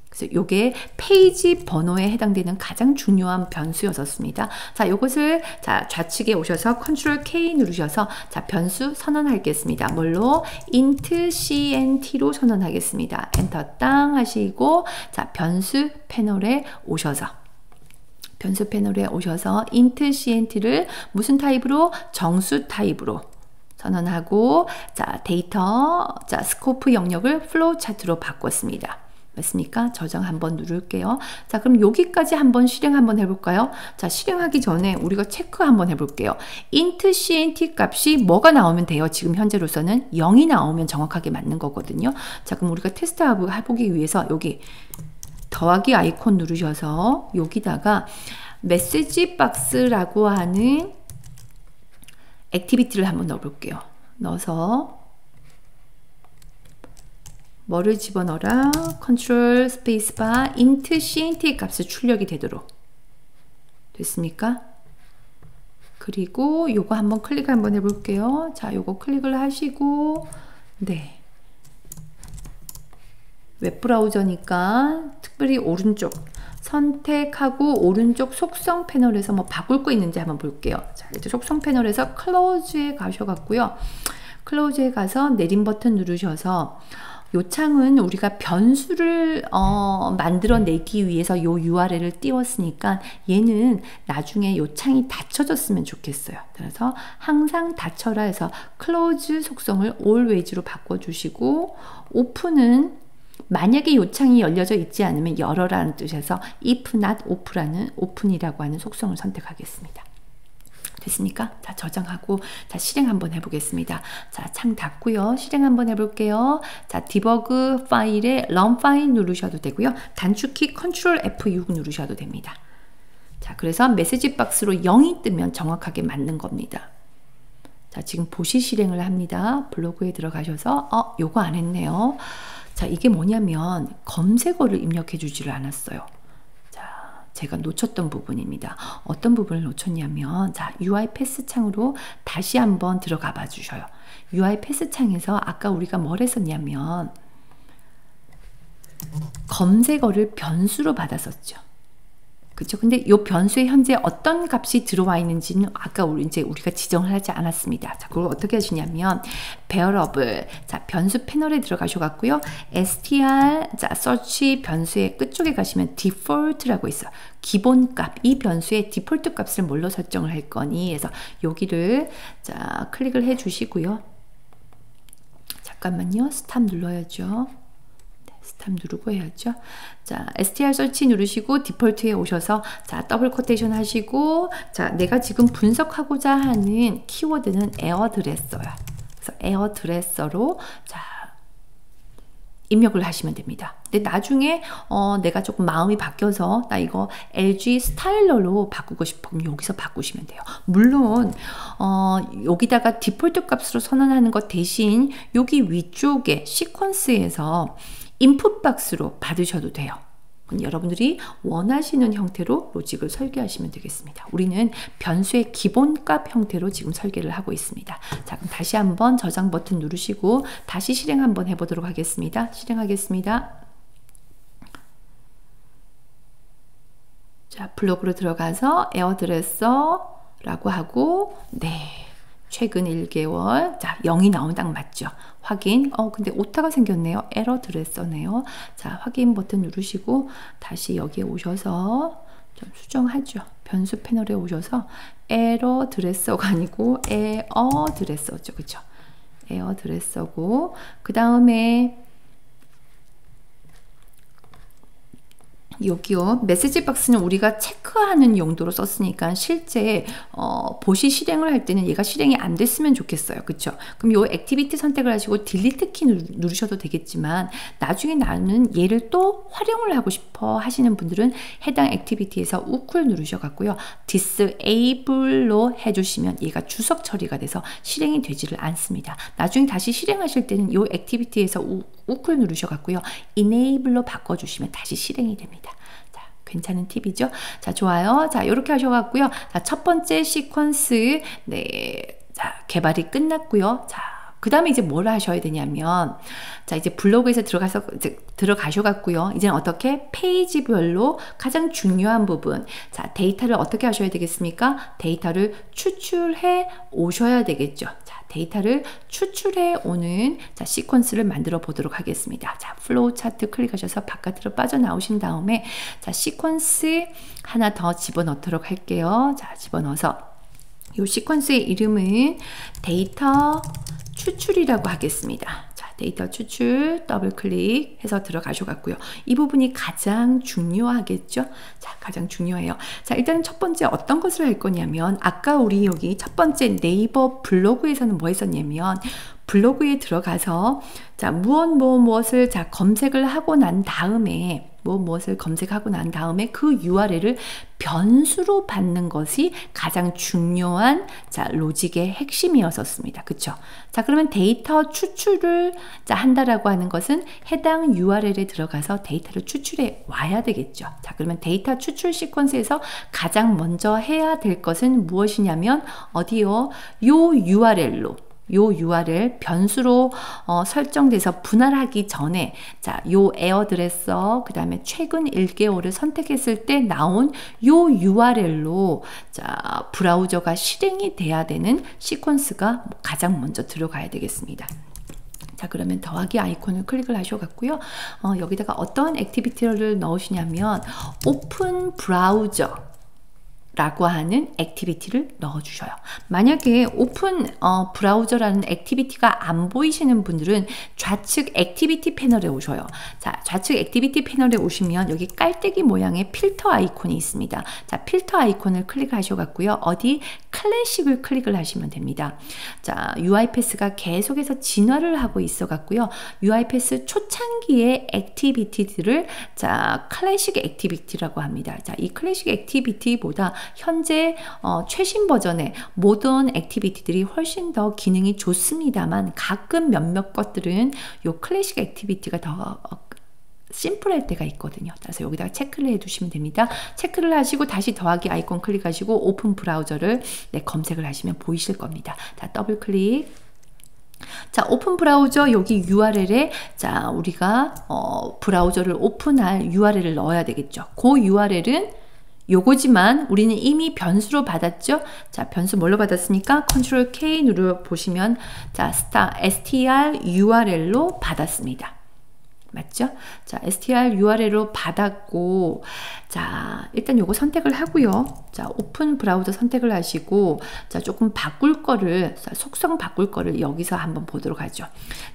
그래서 요게 페이지 번호에 해당되는 가장 중요한 변수였었습니다. 자, 요것을 자, 좌측에 오셔서 컨트롤 K 누르셔서 자, 변수 선언하겠습니다. 뭘로? int cnt로 선언하겠습니다. 엔터 땅 하시고 자, 변수 패널에 오셔서 int cnt를 무슨 타입으로? 정수 타입으로 선언하고 자, 데이터 자, 스코프 영역을 플로우 차트로 바꿨습니다. 맞습니까? 저장 한번 누를게요. 자, 그럼 여기까지 한번 실행 한번 해볼까요? 자, 실행하기 전에 우리가 체크 한번 해볼게요. int cnt 값이 뭐가 나오면 돼요? 지금 현재로서는 0이 나오면 정확하게 맞는 거거든요. 자, 그럼 우리가 테스트 해보기 위해서 여기 더하기 아이콘 누르셔서 여기다가 메시지 박스라고 하는 액티비티를 한번 넣어볼게요. 넣어서 뭐를 집어넣어라? 컨트롤 스페이스바 int cnt 값이 출력이 되도록 됐습니까? 그리고 요거 한번 클릭 한번 해볼게요. 자, 요거 클릭을 하시고 네, 웹브라우저니까 특별히 오른쪽 선택하고 오른쪽 속성 패널에서 뭐 바꿀 거 있는지 한번 볼게요. 자, 이제 속성 패널에서 클로즈에 가셔갖고요. 클로즈에 가서 내림 버튼 누르셔서 요 창은 우리가 변수를 만들어내기 위해서 요 URL을 띄웠으니까 얘는 나중에 요 창이 닫혀졌으면 좋겠어요. 그래서 항상 닫혀라 해서 close 속성을 always로 바꿔주시고 open은 만약에 요 창이 열려져 있지 않으면 열어라는 뜻에서 if not open이라고 하는 속성을 선택하겠습니다. 됐습니까? 자, 저장하고 자, 실행 한번 해보겠습니다. 자, 창 닫고요. 실행 한번 해볼게요. 자, 디버그 파일에 run 파일 누르셔도 되고요. 단축키 컨트롤 F6 누르셔도 됩니다. 자, 그래서 메시지 박스로 0이 뜨면 정확하게 맞는 겁니다. 자, 지금 보시 실행을 합니다. 블로그에 들어가셔서 요거 안 했네요. 자, 이게 뭐냐면 검색어를 입력해 주지를 않았어요. 제가 놓쳤던 부분입니다. 어떤 부분을 놓쳤냐면 자, UI 패스 창으로 다시 한번 들어가 봐 주셔요. UI 패스 창에서 아까 우리가 뭘 했었냐면 검색어를 변수로 받았었죠. 그렇죠? 근데 이 변수에 현재 어떤 값이 들어와 있는지는 아까 우리가 지정을 하지 않았습니다. 자, 그걸 어떻게 하시냐면 variable 자, 변수 패널에 들어가셔 갖고요. str 자, search 변수의 끝쪽에 가시면 default라고 있어요. 기본 값, 이 변수의 디폴트 값을 뭘로 설정을 할 거니? 해서 여기를 자, 클릭을 해 주시고요. 잠깐만요. 스탑 눌러야죠. 스탑 누르고 해야죠. 자, str 설치 누르시고 디폴트에 오셔서 자, 더블 코테이션 하시고 자, 내가 지금 분석하고자 하는 키워드는 에어드레서야. 그래서 에어드레서로 자, 입력을 하시면 됩니다. 근데 나중에 내가 조금 마음이 바뀌어서 나 이거 LG 스타일러로 바꾸고 싶어. 그럼 여기서 바꾸시면 돼요. 물론 여기다가 디폴트 값으로 선언하는 것 대신 여기 위쪽에 시퀀스에서 인풋 박스로 받으셔도 돼요. 여러분들이 원하시는 형태로 로직을 설계하시면 되겠습니다. 우리는 변수의 기본값 형태로 지금 설계를 하고 있습니다. 자, 그럼 다시 한번 저장 버튼 누르시고 다시 실행 한번 해보도록 하겠습니다. 실행하겠습니다. 자, 블로그로 들어가서 에어드레서라고 하고 네, 최근 1개월 자, 0이 나오면 딱 맞죠. 확인. 근데 오타가 생겼네요. 에러 드레서네요. 자, 확인 버튼 누르시고 다시 여기에 오셔서 좀 수정하죠. 변수 패널에 오셔서 에러 드레서가 아니고 에어 드레서죠. 그쵸? 에어 드레서고 그 다음에 여기요. 메시지 박스는 우리가 체크하는 용도로 썼으니까 실제 보시 실행을 할 때는 얘가 실행이 안 됐으면 좋겠어요. 그쵸? 그럼 요 액티비티 선택을 하시고 딜리트 키 누르셔도 되겠지만 나중에 나는 얘를 또 활용을 하고 싶어 하시는 분들은 해당 액티비티에서 우클 누르셔 갖고요. disable로 해주시면 얘가 주석 처리가 돼서 실행이 되지를 않습니다. 나중에 다시 실행하실 때는 요 액티비티에서 우클 누르셔 갖고요. enable로 바꿔주시면 다시 실행이 됩니다. 자, 괜찮은 팁이죠? 자, 좋아요. 자, 이렇게 하셔갖고요. 자, 첫 번째 시퀀스, 네, 자, 개발이 끝났고요. 자, 그 다음에 이제 뭘 하셔야 되냐면, 자, 이제 블로그에서 들어가셔갖고요. 이제는 어떻게 페이지별로 가장 중요한 부분, 자, 데이터를 어떻게 하셔야 되겠습니까? 데이터를 추출해 오셔야 되겠죠. 자, 데이터를 추출해 오는 자, 시퀀스를 만들어 보도록 하겠습니다. 자, 플로우 차트 클릭하셔서 바깥으로 빠져나오신 다음에 자, 시퀀스 하나 더 집어넣도록 할게요. 자, 집어넣어서 이 시퀀스의 이름은 데이터 추출이라고 하겠습니다. 자, 데이터 추출 더블 클릭해서 들어가셔갖고요. 이 부분이 가장 중요하겠죠? 자, 가장 중요해요. 자, 일단은 첫 번째 어떤 것을 할 거냐면 아까 우리 여기 첫 번째 네이버 블로그에서는 뭐 했었냐면 블로그에 들어가서 자, 무엇을 자, 검색을 하고 난 다음에 무엇을 검색하고 난 다음에 그 URL을 변수로 받는 것이 가장 중요한 자, 로직의 핵심이었었습니다. 그쵸? 자, 그러면 데이터 추출을 자, 한다라고 하는 것은 해당 URL에 들어가서 데이터를 추출해 와야 되겠죠. 자, 그러면 데이터 추출 시퀀스에서 가장 먼저 해야 될 것은 무엇이냐면 어디요? 요 URL로 요 URL 변수로 설정돼서 분할하기 전에 자, 요 에어드레서 그 다음에 최근 1개월을 선택했을 때 나온 요 URL로 자, 브라우저가 실행이 돼야 되는 시퀀스가 가장 먼저 들어가야 되겠습니다. 자, 그러면 더하기 아이콘을 클릭을 하셔갖고요. 여기다가 어떤 액티비티를 넣으시냐면 오픈 브라우저 라고 하는 액티비티를 넣어주셔요. 만약에 오픈 브라우저라는 액티비티가 안 보이시는 분들은 좌측 액티비티 패널에 오셔요. 자, 좌측 액티비티 패널에 오시면 여기 깔때기 모양의 필터 아이콘이 있습니다. 자, 필터 아이콘을 클릭하셔갖고요. 어디 클래식을 클릭을 하시면 됩니다. 자, UiPath가 계속해서 진화를 하고 있어갖고요. UiPath 초창기의 액티비티들을 자, 클래식 액티비티라고 합니다. 자, 이 클래식 액티비티보다 현재 최신 버전의 모던 액티비티들이 훨씬 더 기능이 좋습니다만 가끔 몇몇 것들은 요 클래식 액티비티가 더 심플할 때가 있거든요. 그래서 여기다가 체크를 해두시면 됩니다. 체크를 하시고 다시 더하기 아이콘 클릭하시고 오픈 브라우저를 네, 검색을 하시면 보이실 겁니다. 자, 더블 클릭. 자, 오픈 브라우저 여기 URL에 자, 우리가 브라우저를 오픈할 URL을 넣어야 되겠죠. 그 URL은 요거지만 우리는 이미 변수로 받았죠. 자, 변수 뭘로 받았습니까? 컨트롤 K 누르 보시면 자, str URL로 받았습니다. 맞죠? 자, str URL로 받았고 자, 일단 요거 선택을 하고요. 자, 오픈 브라우저 선택을 하시고 자, 조금 바꿀 거를 자, 속성 바꿀 거를 여기서 한번 보도록 하죠.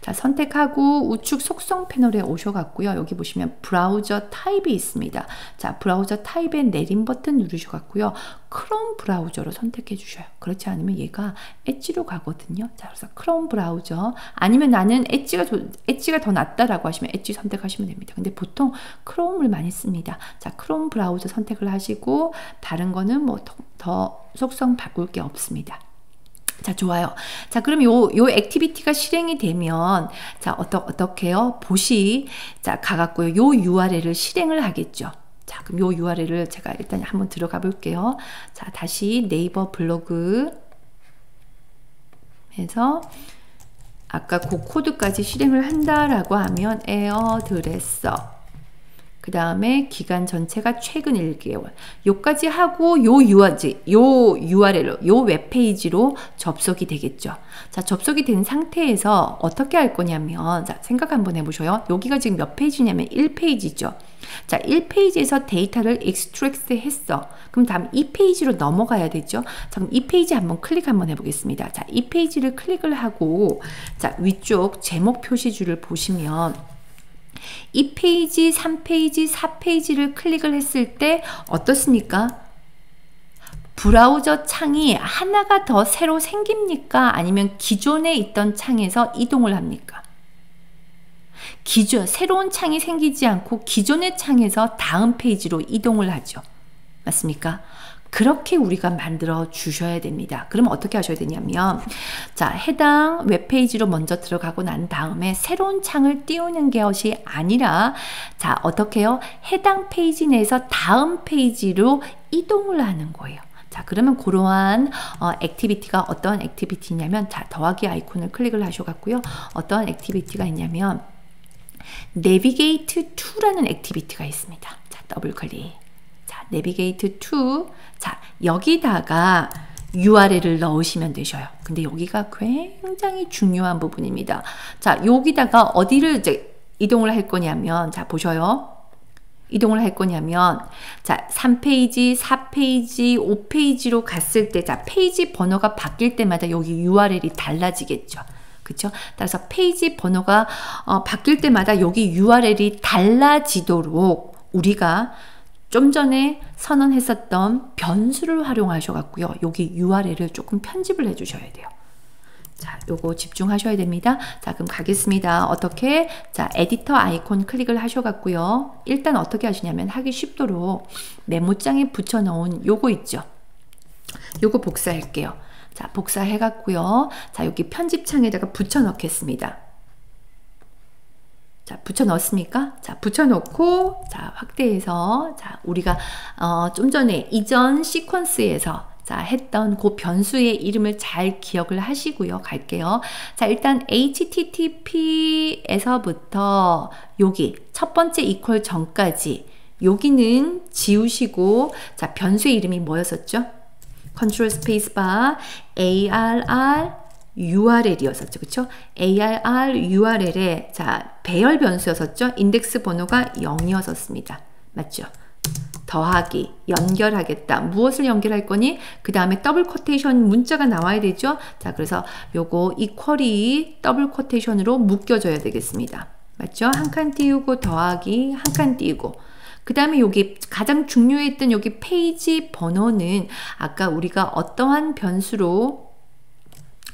자, 선택하고 우측 속성 패널에 오셔갖고요. 여기 보시면 브라우저 타입이 있습니다. 자, 브라우저 타입에 내림 버튼 누르셔갖고요. 크롬 브라우저로 선택해 주셔요. 그렇지 않으면 얘가 엣지로 가거든요. 자, 그래서 크롬 브라우저 아니면 나는 엣지가 더 낫다라고 하시면 엣지 선택하시면 됩니다. 근데 보통 크롬을 많이 씁니다. 자, 크롬 브라우저 선택을 하시고 다른 거는 뭐 더 속성 바꿀 게 없습니다. 자, 좋아요. 자, 그럼 요 액티비티가 실행이 되면 자, 어떻게요? 보시 자, 가갖고요. 요 URL을 실행을 하겠죠. 자, 그럼 요 URL을 제가 일단 한번 들어가 볼게요. 자, 다시 네이버 블로그 해서 아까 그 코드까지 실행을 한다라고 하면 에어드레서 그 다음에 기간 전체가 최근 1개월 요까지 하고 요 URL로 요 웹페이지로 접속이 되겠죠. 자, 접속이 된 상태에서 어떻게 할 거냐면 자, 생각 한번 해보셔요. 여기가 지금 몇 페이지냐면 1페이지죠. 자, 1페이지에서 데이터를 extract 했어. 그럼 다음 2페이지로 넘어가야 되죠. 자, 그럼 2페이지 한번 클릭 한번 해보겠습니다. 자, 2페이지를 클릭을 하고 자, 위쪽 제목 표시줄을 보시면 2페이지, 3페이지, 4페이지를 클릭을 했을 때 어떻습니까? 브라우저 창이 하나가 더 새로 생깁니까? 아니면 기존에 있던 창에서 이동을 합니까? 새로운 창이 생기지 않고 기존의 창에서 다음 페이지로 이동을 하죠. 맞습니까? 그렇게 우리가 만들어 주셔야 됩니다. 그럼 어떻게 하셔야 되냐면 자, 해당 웹페이지로 먼저 들어가고 난 다음에 새로운 창을 띄우는 것이 아니라 자, 어떻게 해요? 해당 페이지 내에서 다음 페이지로 이동을 하는 거예요. 자, 그러면 그러한 액티비티가 어떠한 액티비티냐면, 자, 더하기 아이콘을 클릭을 하셔갖고요. 어떠한 액티비티가 있냐면 Navigate to라는 액티비티가 있습니다. 자, 더블 클릭. 자, Navigate to. 자, 여기다가 URL을 넣으시면 되셔요. 근데 여기가 굉장히 중요한 부분입니다. 자, 여기다가 어디를 이제 이동을 할 거냐면, 자, 보셔요. 이동을 할 거냐면, 자, 3페이지, 4페이지, 5페이지로 갔을 때, 자, 페이지 번호가 바뀔 때마다 여기 URL이 달라지겠죠. 그쵸? 따라서 페이지 번호가 바뀔 때마다 여기 URL이 달라지도록 우리가 좀 전에 선언했었던 변수를 활용하셔갖고요. 여기 URL을 조금 편집을 해주셔야 돼요. 자, 요거 집중하셔야 됩니다. 자, 그럼 가겠습니다. 어떻게? 자, 에디터 아이콘 클릭을 하셔갖고요. 일단 어떻게 하시냐면 하기 쉽도록 메모장에 붙여놓은 요거 있죠. 요거 복사할게요. 자, 복사해갖고요. 자, 여기 편집창에다가 붙여넣겠습니다. 자, 붙여 넣었습니까? 자, 붙여 놓고, 자, 확대해서, 자, 우리가, 좀 전에 이전 시퀀스에서, 자, 했던 그 변수의 이름을 잘 기억을 하시고요. 갈게요. 자, 일단 http에서부터 여기 첫 번째 이퀄 전까지 여기는 지우시고, 자, 변수의 이름이 뭐였었죠? 컨트롤 스페이스바 ARR URL이었었죠. 그쵸? ARR URL에, 자, 배열 변수였었죠. 인덱스 번호가 0이었었습니다. 맞죠? 더하기, 연결하겠다. 무엇을 연결할 거니? 그 다음에 더블 쿼테이션 문자가 나와야 되죠. 자, 그래서 요거 이퀄이 더블 쿼테이션으로 묶여줘야 되겠습니다. 맞죠? 한 칸 띄우고 더하기, 한 칸 띄우고. 그 다음에 여기 가장 중요했던 여기 페이지 번호는 아까 우리가 어떠한 변수로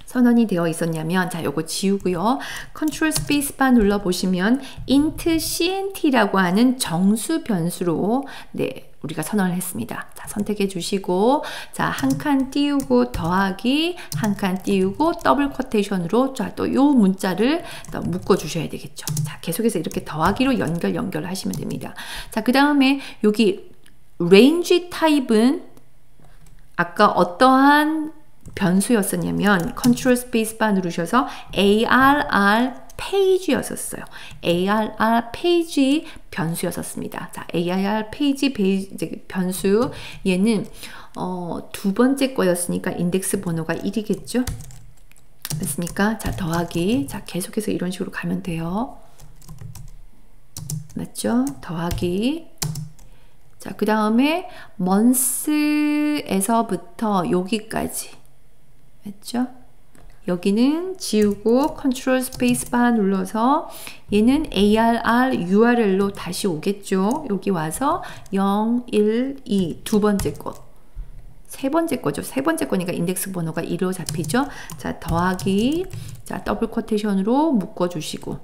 선언이 되어 있었냐면, 자, 요거 지우고요. 컨트롤 스페이스바 눌러보시면 int cnt라고 하는 정수 변수로, 네, 우리가 선언을 했습니다. 자, 선택해 주시고, 자, 한 칸 띄우고 더하기, 한 칸 띄우고 더블 쿼테이션으로, 자, 또 요 문자를 또 묶어 주셔야 되겠죠. 자, 계속해서 이렇게 더하기로 연결하시면 됩니다. 자, 그 다음에 여기 range 타입은 아까 어떠한 변수였었냐면 컨트롤 스페이스바 누르셔서 ARR 페이지였었어요. ARR 페이지 변수였었습니다. 자, ARR 페이지 변수, 얘는 두 번째 거였으니까 인덱스 번호가 1이겠죠? 맞습니까? 자, 더하기. 자, 계속해서 이런 식으로 가면 돼요. 맞죠? 더하기. 자, 그 다음에 months에서부터 여기까지. 맞죠? 여기는 지우고 컨트롤 스페이스바 눌러서 얘는 ARR URL로 다시 오겠죠. 여기 와서 0, 1, 2 두 번째 거. 세 번째 거죠. 세 번째 거니까 인덱스 번호가 1로 잡히죠. 자, 더하기. 자, 더블 쿼테이션으로 묶어 주시고.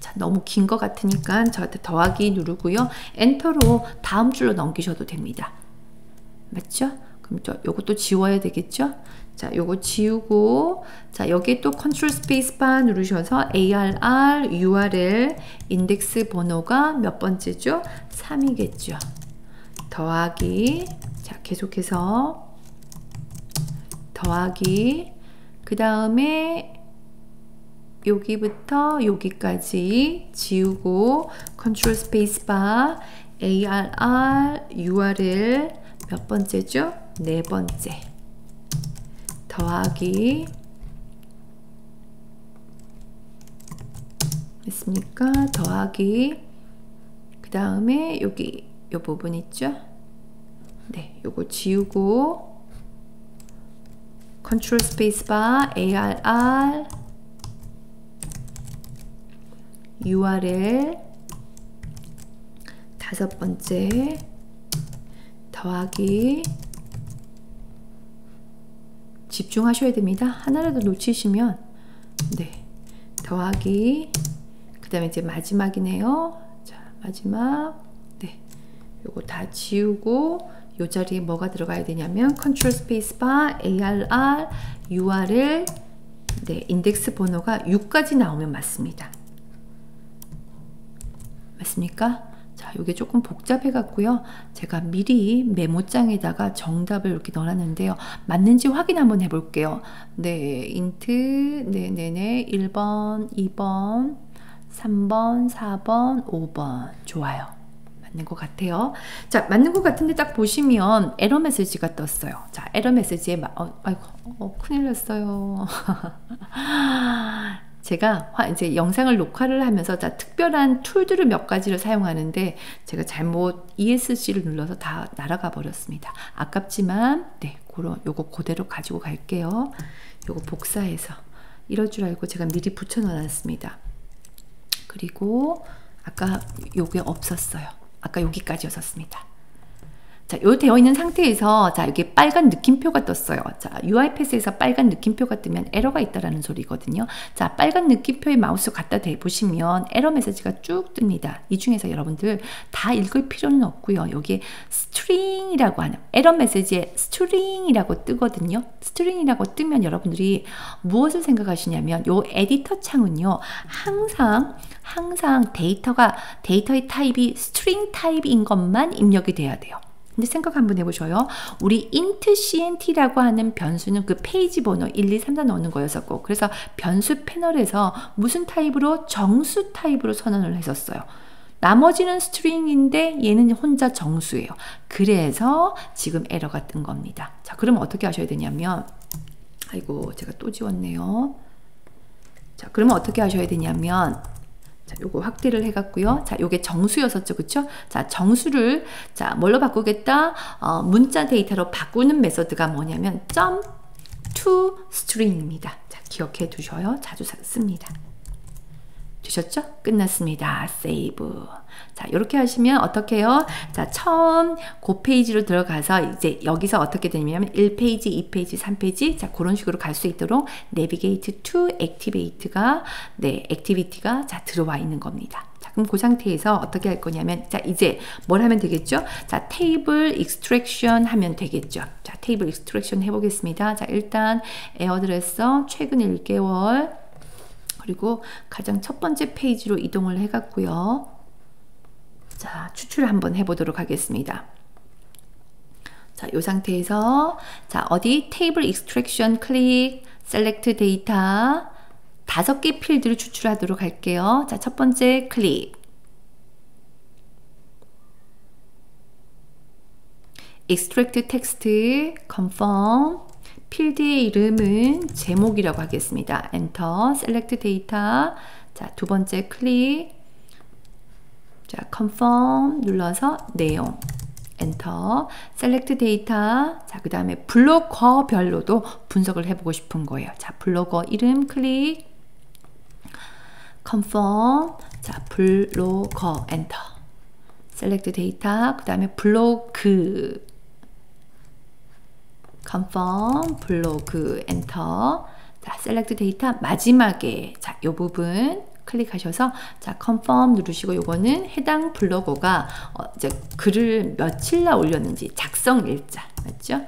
자, 너무 긴 것 같으니까 저한테 더하기 누르고요. 엔터로 다음 줄로 넘기셔도 됩니다. 맞죠? 그럼 요것도 지워야 되겠죠? 자, 요거 지우고, 자, 여기 또 컨트롤 스페이스바 누르셔서 ARR URL 인덱스 번호가 몇 번째죠? 3이겠죠. 더하기. 자, 계속해서 더하기. 그 다음에 여기부터 여기까지 지우고 컨트롤 스페이스바 ARR URL 몇 번째죠? 네 번째. 더하기. 됐습니까? 더하기. 그 다음에 여기 요 부분 있죠? 네, 요거 지우고 컨트롤 스페이스바 ARR URL 다섯 번째. 더하기. 집중하셔야 됩니다. 하나라도 놓치시면, 네, 더하기. 그 다음에 이제 마지막이네요. 자, 마지막. 네, 요거 다 지우고 요 자리에 뭐가 들어가야 되냐면 컨트롤 스페이스바 ARR URL, 네, 인덱스 번호가 6까지 나오면 맞습니다. 맞습니까? 자, 이게 조금 복잡해 갖고요. 제가 미리 메모장에다가 정답을 이렇게 넣어놨는데요. 맞는지 확인 한번 해볼게요. 네, 인트, 네네네, 1번, 2번, 3번, 4번, 5번. 좋아요. 맞는 것 같아요. 자, 맞는 것 같은데 딱 보시면 에러 메시지가 떴어요. 자, 에러 메시지에 아이고, 큰일 났어요. 제가 이제 영상을 녹화를 하면서 특별한 툴들을 몇 가지를 사용하는데 제가 잘못 ESC를 눌러서 다 날아가 버렸습니다. 아깝지만 네, 요거 그대로 가지고 갈게요. 요거 복사해서 이럴 줄 알고 제가 미리 붙여 놨습니다. 그리고 아까 요게 없었어요. 아까 여기까지였었습니다. 자, 요 되어 있는 상태에서 자, 여기 빨간 느낌표가 떴어요. 자, UiPath에서 빨간 느낌표가 뜨면 에러가 있다라는 소리거든요. 자, 빨간 느낌표에 마우스 갖다 대보시면 에러 메시지가 쭉 뜹니다. 이 중에서 여러분들 다 읽을 필요는 없고요. 여기에 스트링이라고 하는 에러 메시지에 스트링이라고 뜨거든요. 스트링이라고 뜨면 여러분들이 무엇을 생각하시냐면 요 에디터 창은요. 항상 데이터의 타입이 스트링 타입인 것만 입력이 돼야 돼요. 근데 생각 한번 해보셔요. 우리 intcnt라고 하는 변수는 그 페이지 번호 1, 2, 3, 4 넣는 거였었고, 그래서 변수 패널에서 무슨 타입으로? 정수 타입으로 선언을 했었어요. 나머지는 스트링인데 얘는 혼자 정수예요. 그래서 지금 에러가 뜬 겁니다. 자, 그럼 어떻게 하셔야 되냐면, 아이고, 제가 또 지웠네요. 자, 그러면 어떻게 하셔야 되냐면, 자, 요거 확대를 해갖고요. 자, 요게 정수였었죠. 그쵸? 자, 정수를, 자, 뭘로 바꾸겠다? 문자 데이터로 바꾸는 메서드가 뭐냐면, jump to string입니다. 자, 기억해 두셔요. 자주 씁니다. 되셨죠? 끝났습니다. 세이브. 자, 이렇게 하시면 어떻게 해요? 자, 처음 그 페이지로 들어가서 이제 여기서 어떻게 되냐면 1페이지, 2페이지, 3페이지 자, 그런 식으로 갈 수 있도록 navigate to activate가 네, activity가 자, 들어와 있는 겁니다. 자, 그럼 그 상태에서 어떻게 할 거냐면 자, 이제 뭘 하면 되겠죠? 자, table extraction 하면 되겠죠. 자, table extraction 해 보겠습니다. 자, 일단 에어드레서 최근 1개월 그리고 가장 첫 번째 페이지로 이동을 해갔고요. 자, 추출 한번 해보도록 하겠습니다. 자, 이 상태에서 자, 어디 테이블 익스트랙션 클릭, 셀렉트 데이터 5개 필드를 추출하도록 할게요. 자, 첫 번째 클릭. extract text, confirm. 필드의 이름은 제목이라고 하겠습니다. 엔터, 셀렉트 데이터. 자, 두 번째 클릭. 자, confirm 눌러서 내용. 엔터, 셀렉트 데이터. 자, 그 다음에 블로거별로도 분석을 해보고 싶은 거예요. 자, 블로거 이름 클릭. confirm. 자, 블로거 엔터. 셀렉트 데이터. 그 다음에 블로그. confirm, 블로그, 엔터. 자, 셀렉트 데이터 마지막에 자, 요 부분 클릭하셔서 자, confirm 누르시고 요거는 해당 블로거가 이제 글을 며칠날 올렸는지 작성 일자 맞죠?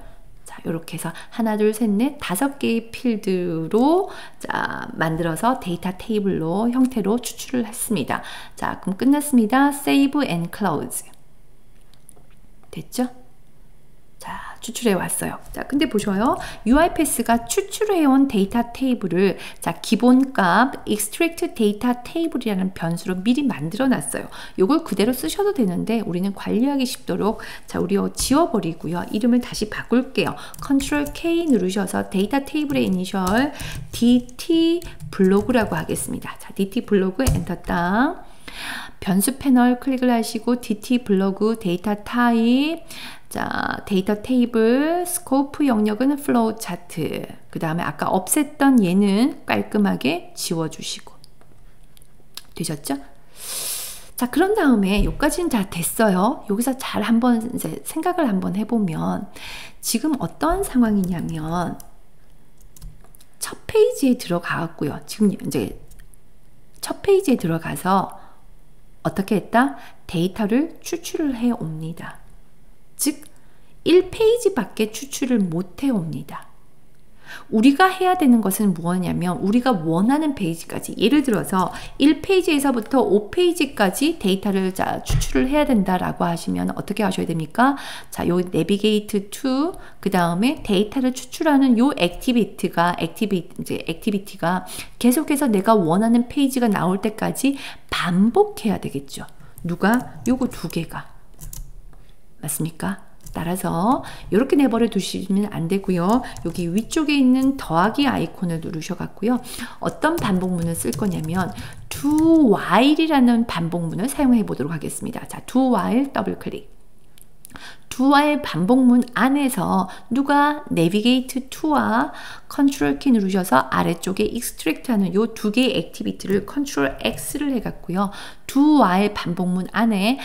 자, 요렇게 해서 하나, 둘, 셋, 넷 5개의 필드로 자, 만들어서 데이터 테이블로 형태로 추출을 했습니다. 자, 그럼 끝났습니다. save and close. 됐죠? 자, 추출해 왔어요. 자, 근데 보셔요. UiPath가 추출해온 데이터 테이블을 자, 기본값 extract data table이라는 변수로 미리 만들어 놨어요. 요걸 그대로 쓰셔도 되는데 우리는 관리하기 쉽도록 자, 우리 지워버리고요. 이름을 다시 바꿀게요. Ctrl K 누르셔서 데이터 테이블의 이니셜 DT 블로그라고 하겠습니다. 자, DT 블로그 엔터 땅. 변수 패널 클릭을 하시고 DT 블로그 데이터 타입 자, 데이터 테이블, 스코프 영역은 플로우 차트. 그 다음에 아까 없앴던 얘는 깔끔하게 지워주시고. 되셨죠? 자, 그런 다음에 여기까지는 다 됐어요. 여기서 잘 한번 이제 생각을 한번 해보면 지금 어떤 상황이냐면 첫 페이지에 들어가고요. 지금 이제 첫 페이지에 들어가서 어떻게 했다? 데이터를 추출을 해 옵니다. 즉 1페이지밖에 추출을 못 해옵니다. 우리가 해야 되는 것은 무엇이냐면 우리가 원하는 페이지까지, 예를 들어서 1페이지에서부터 5페이지까지 데이터를 추출을 해야 된다라고 하시면 어떻게 하셔야 됩니까? 자, 요 navigate to, 그 다음에 데이터를 추출하는 요 액티비티가 계속해서 내가 원하는 페이지가 나올 때까지 반복해야 되겠죠. 누가? 요거 두 개가. 맞습니까? 따라서 이렇게 내버려 두시면 안 되고요. 여기 위쪽에 있는 더하기 아이콘을 누르셔갖고요. 어떤 반복문을 쓸 거냐면 do while이라는 반복문을 사용해 보도록 하겠습니다. 자, do while 더블 클릭. do while 반복문 안에서 누가 navigate to와 컨트롤 키 누르셔서 아래쪽에 extract 하는 요 두 개의 액티비티를 컨트롤 X를 해갖고요. do while 반복문 안에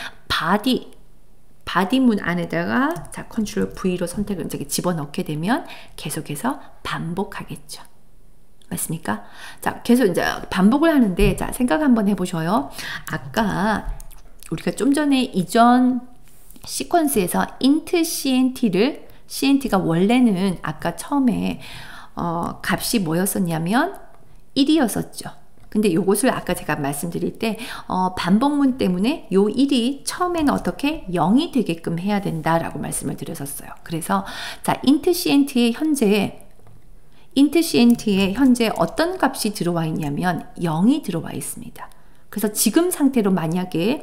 바디문 안에다가 자 컨트롤 V로 선택을 이제 집어넣게 되면 계속해서 반복하겠죠. 맞습니까? 자, 계속 이제 반복을 하는데 자 생각 한번 해보셔요. 아까 우리가 좀 전에 이전 시퀀스에서 int CNT가 원래는 아까 처음에 값이 뭐였었냐면 1이었었죠. 근데 요것을 아까 제가 말씀드릴 때 반복문 때문에 요 1이 처음에는 어떻게 0이 되게끔 해야 된다라고 말씀을 드렸었어요. 그래서 자 int CNT에 현재 어떤 값이 들어와 있냐면 0이 들어와 있습니다. 그래서 지금 상태로 만약에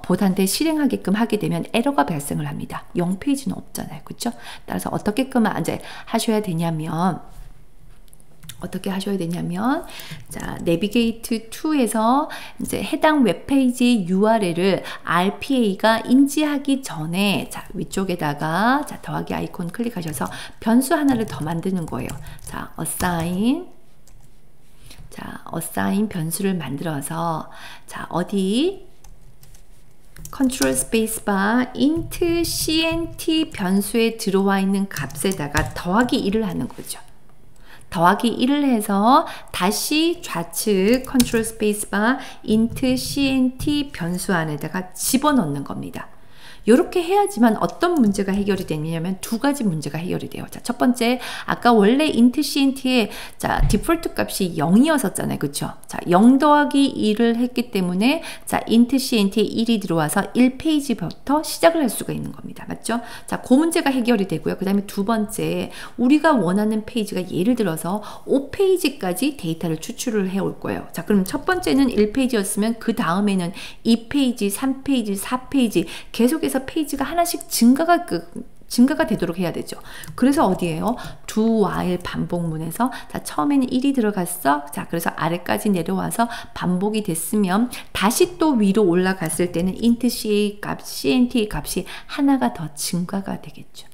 보단대 실행하게끔 하게 되면 에러가 발생을 합니다. 0페이지는 없잖아요. 그렇죠? 따라서 어떻게끔 이제 하셔야 되냐면 자, navigate to에서 이제 해당 웹페이지 URL을 RPA가 인지하기 전에 자, 위쪽에다가 자, 더하기 아이콘 클릭하셔서 변수 하나를 더 만드는 거예요. 자, assign 변수를 만들어서 자, 어디 컨트롤 스페이스바 int cnt 변수에 들어와 있는 값에다가 더하기 1을 하는 거죠. 더하기 1을 해서 다시 좌측 컨트롤 스페이스바 int cnt 변수 안에다가 집어넣는 겁니다. 이렇게 해야지만 어떤 문제가 해결이 되냐면 두 가지 문제가 해결이 돼요. 자, 첫 번째, 아까 원래 int CNT의 자, 디폴트 값이 0이었었잖아요. 그쵸? 자, 0 더하기 1을 했기 때문에 자, int CNT에 1이 들어와서 1페이지부터 시작을 할 수가 있는 겁니다. 맞죠? 자, 그 문제가 해결이 되고요. 그 다음에 두 번째, 우리가 원하는 페이지가 예를 들어서 5페이지까지 데이터를 추출을 해올 거예요. 자, 그럼 첫 번째는 1페이지였으면 그 다음에는 2페이지, 3페이지, 4페이지 계속해서 페이지가 하나씩 증가가 되도록 해야 되죠. 그래서 어디에요? do while 반복문에서 자, 처음에는 1이 들어갔어. 자, 그래서 아래까지 내려와서 반복이 됐으면 다시 또 위로 올라갔을 때는 int CNT 값이 하나가 더 증가가 되겠죠.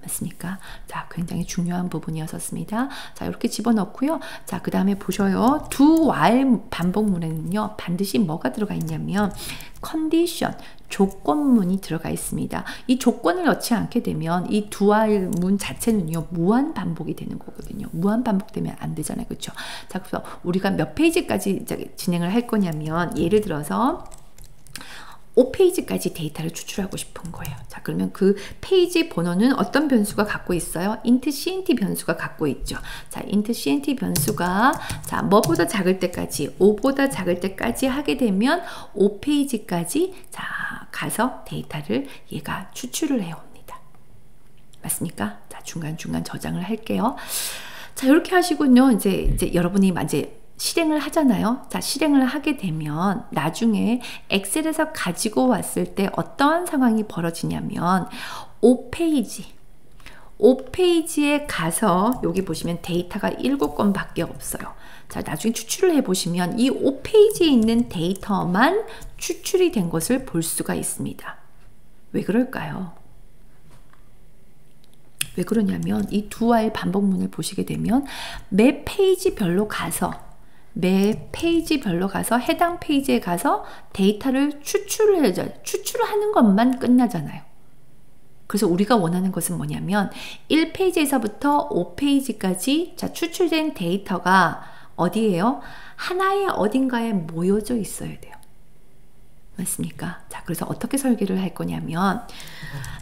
맞습니까? 자, 굉장히 중요한 부분이었습니다. 자, 이렇게 집어넣고요. 자, 그 다음에 보셔요. do while 반복문에는요, 반드시 뭐가 들어가 있냐면 condition, 조건문이 들어가 있습니다. 이 조건을 넣지 않게 되면 이 do while 문 자체는요, 무한 반복이 되는 거거든요. 무한 반복되면 안 되잖아요. 그렇죠? 자, 그래서 우리가 몇 페이지까지 진행을 할 거냐면 예를 들어서 5페이지까지 데이터를 추출하고 싶은 거예요. 자, 그러면 그 페이지 번호는 어떤 변수가 갖고 있어요? int CNT 변수가 갖고 있죠. 자, int CNT 변수가 자, 뭐보다 작을 때까지 5보다 작을 때까지 하게 되면 5페이지까지 자, 가서 데이터를 얘가 추출을 해옵니다. 맞습니까? 자, 중간중간 저장을 할게요. 자, 이렇게 하시군요. 이제 여러분이 이제 실행을 하잖아요. 자, 실행을 하게 되면 나중에 엑셀에서 가지고 왔을 때 어떠한 상황이 벌어지냐면 5페이지에 가서 여기 보시면 데이터가 7건밖에 없어요. 자, 나중에 추출을 해보시면 이 5페이지에 있는 데이터만 추출이 된 것을 볼 수가 있습니다. 왜 그럴까요? 왜 그러냐면 이 do while 반복문을 보시게 되면 매 페이지별로 가서 해당 페이지에 가서 데이터를 추출을 해줘요. 추출을 하는 것만 끝나잖아요. 그래서 우리가 원하는 것은 뭐냐면 1페이지에서부터 5페이지까지 자, 추출된 데이터가 어디예요? 하나의 어딘가에 모여져 있어야 돼요. 맞습니까? 자, 그래서 어떻게 설계를 할 거냐면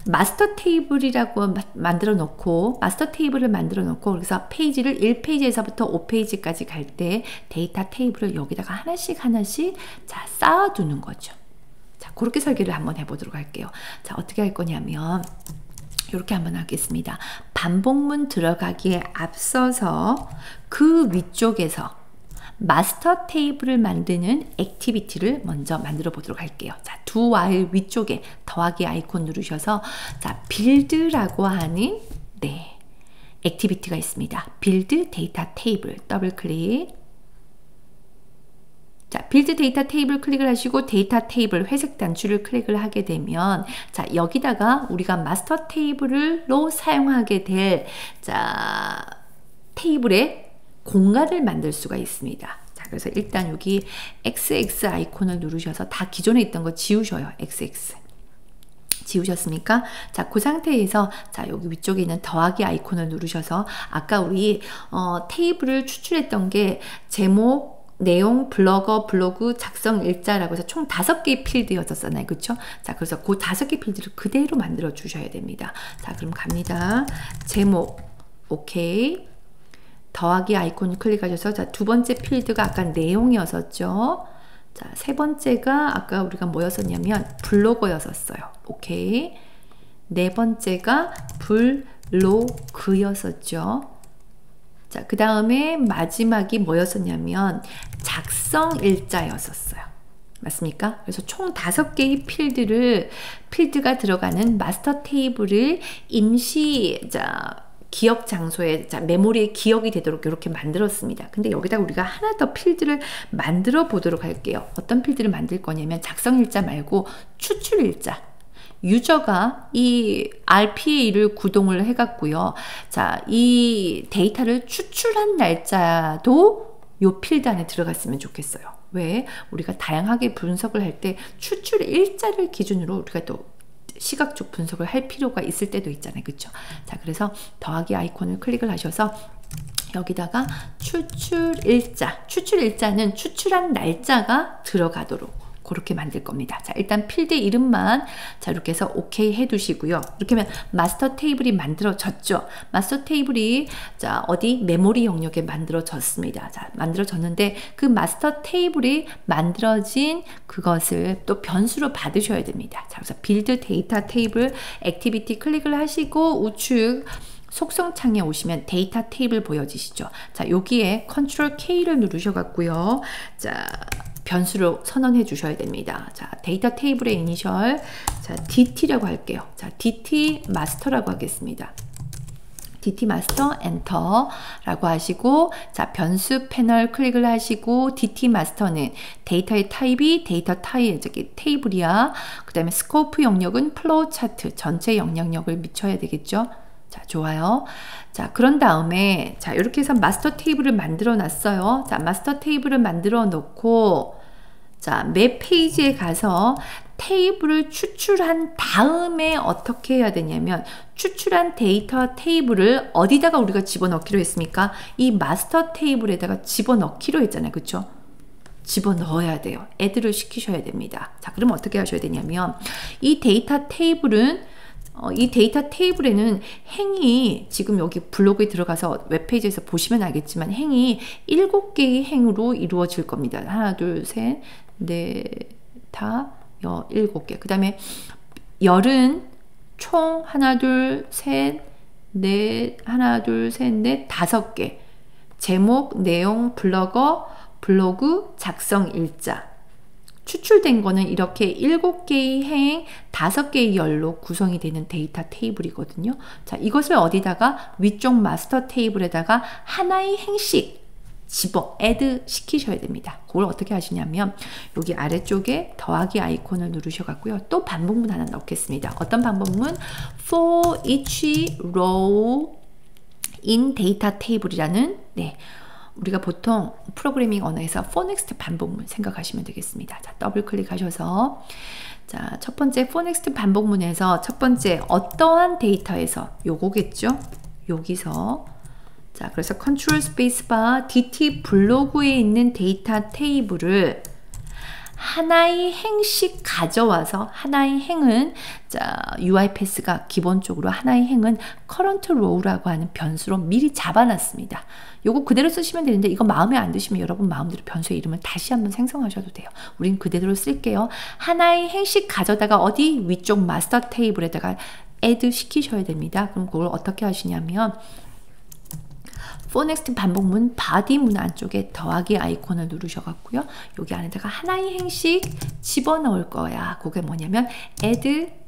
마스터 테이블이라고 만들어 놓고 마스터 테이블을 만들어 놓고 그래서 페이지를 1페이지에서부터 5페이지까지 갈 때 데이터 테이블을 여기다가 하나씩 하나씩 자, 쌓아두는 거죠. 자, 그렇게 설계를 한번 해보도록 할게요. 자, 어떻게 할 거냐면 이렇게 한번 하겠습니다. 반복문 들어가기에 앞서서 그 위쪽에서 마스터 테이블을 만드는 액티비티를 먼저 만들어 보도록 할게요. 자, 두 와일 위쪽에 더하기 아이콘 누르셔서 자, 빌드라고 하는 네, 액티비티가 있습니다. 빌드 데이터 테이블 더블 클릭. 자, 빌드 데이터 테이블 클릭을 하시고 데이터 테이블 회색 단추를 클릭을 하게 되면 자, 여기다가 우리가 마스터 테이블로 사용하게 될 자, 테이블의 공간을 만들 수가 있습니다. 자, 그래서 일단 여기 XX 아이콘을 누르셔서 다 기존에 있던 거 지우셔요. XX. 지우셨습니까? 자, 그 상태에서 자, 여기 위쪽에 있는 더하기 아이콘을 누르셔서 아까 우리 테이블을 추출했던 게 제목, 내용, 블로그, 작성 일자라고 해서 총 5개의 필드였었잖아요. 그쵸? 자, 그래서 그 5개 필드를 그대로 만들어 주셔야 됩니다. 자, 그럼 갑니다. 제목, 오케이. 더하기 아이콘 클릭하셔서 자, 두 번째 필드가 아까 내용이었었죠. 자, 세 번째가 아까 우리가 뭐였었냐면 블로거였었어요. 오케이. 네 번째가 블로그였었죠. 자, 그 다음에 마지막이 뭐였었냐면 작성 일자였었어요. 맞습니까? 그래서 총 5개의 필드가 들어가는 마스터 테이블을 임시 기억 장소에 메모리에 기억이 되도록 이렇게 만들었습니다. 근데 여기다가 우리가 하나 더 필드를 만들어 보도록 할게요. 어떤 필드를 만들 거냐면 작성 일자 말고 추출 일자. 유저가 이 RPA를 구동을 해갖고요. 자, 이 데이터를 추출한 날짜도 요 필드 안에 들어갔으면 좋겠어요. 왜? 우리가 다양하게 분석을 할 때 추출 일자를 기준으로 우리가 또 시각적 분석을 할 필요가 있을 때도 있잖아요. 그쵸? 자, 그래서 더하기 아이콘을 클릭을 하셔서 여기다가 추출 일자는 추출한 날짜가 들어가도록 그렇게 만들 겁니다. 자, 일단 필드 이름만 자, 이렇게 해서 오케이 해 두시고요. 이렇게 하면 마스터 테이블이 만들어졌죠. 마스터 테이블이 자, 어디 메모리 영역에 만들어졌습니다. 자, 만들어졌는데 그 마스터 테이블이 만들어진 그것을 또 변수로 받으셔야 됩니다. 자, 그래서 빌드 데이터 테이블 액티비티 클릭을 하시고 우측 속성 창에 오시면 데이터 테이블 보여지시죠. 자, 여기에 컨트롤 K를 누르셔 갖고요. 자, 변수로 선언해 주셔야 됩니다. 자, 데이터 테이블의 이니셜 자, DT라고 할게요. 자, DT 마스터라고 하겠습니다. DT 마스터 엔터라고 하시고 자, 변수 패널 클릭을 하시고 DT 마스터는 데이터의 타입이 데이터 타입 저기 테이블이야. 그다음에 스코프 영역은 플로우 차트 전체 영향력을 미쳐야 되겠죠. 자, 좋아요. 자, 그런 다음에 자, 이렇게 해서 마스터 테이블을 만들어 놨어요. 자, 마스터 테이블을 만들어 놓고 자, 매 페이지에 가서 테이블을 추출한 다음에 어떻게 해야 되냐면 추출한 데이터 테이블을 어디다가 우리가 집어넣기로 했습니까? 이 마스터 테이블에다가 집어넣기로 했잖아요. 그쵸? 집어넣어야 돼요. 애드를 시키셔야 됩니다. 자, 그럼 어떻게 하셔야 되냐면 이 데이터 테이블은 이 데이터 테이블에는 행이 지금 여기 블로그에 들어가서 웹페이지에서 보시면 알겠지만 행이 7개의 행으로 이루어질 겁니다. 하나, 둘, 셋, 넷, 다, 7개. 그 다음에 열은 총 하나, 둘, 셋, 넷, 하나, 둘, 셋, 넷, 5개. 제목, 내용, 블로그, 작성 일자. 추출된 거는 이렇게 7개의 행, 5개의 열로 구성이 되는 데이터 테이블이거든요. 자, 이것을 어디다가 위쪽 마스터 테이블에다가 하나의 행씩 애드 시키셔야 됩니다. 그걸 어떻게 하시냐면 여기 아래쪽에 더하기 아이콘을 누르셔 갖고요. 또 반복문 하나 넣겠습니다. 어떤 반복문? For each row in data table이라는 네. 우리가 보통 프로그래밍 언어에서 for next 반복문 생각하시면 되겠습니다. 자, 더블 클릭하셔서 자, 첫 번째 for next 반복문에서 첫 번째 어떠한 데이터에서 요거겠죠? 여기서 자, 그래서 컨트롤 스페이스바 DT 블로그에 있는 데이터 테이블을 하나의 행씩 가져와서 하나의 행은 자, UiPath가 기본적으로 하나의 행은 current row라고 하는 변수로 미리 잡아놨습니다. 요거 그대로 쓰시면 되는데 이거 마음에 안 드시면 여러분 마음대로 변수의 이름을 다시 한번 생성하셔도 돼요. 우린 그대로 쓸게요. 하나의 행씩 가져다가 어디 위쪽 마스터 테이블에다가 add 시키셔야 됩니다. 그럼 그걸 어떻게 하시냐면 for next 반복문 바디 문 안쪽에 더하기 아이콘을 누르셔갖고요. 여기 안에다가 하나의 행씩 집어넣을 거야. 그게 뭐냐면 add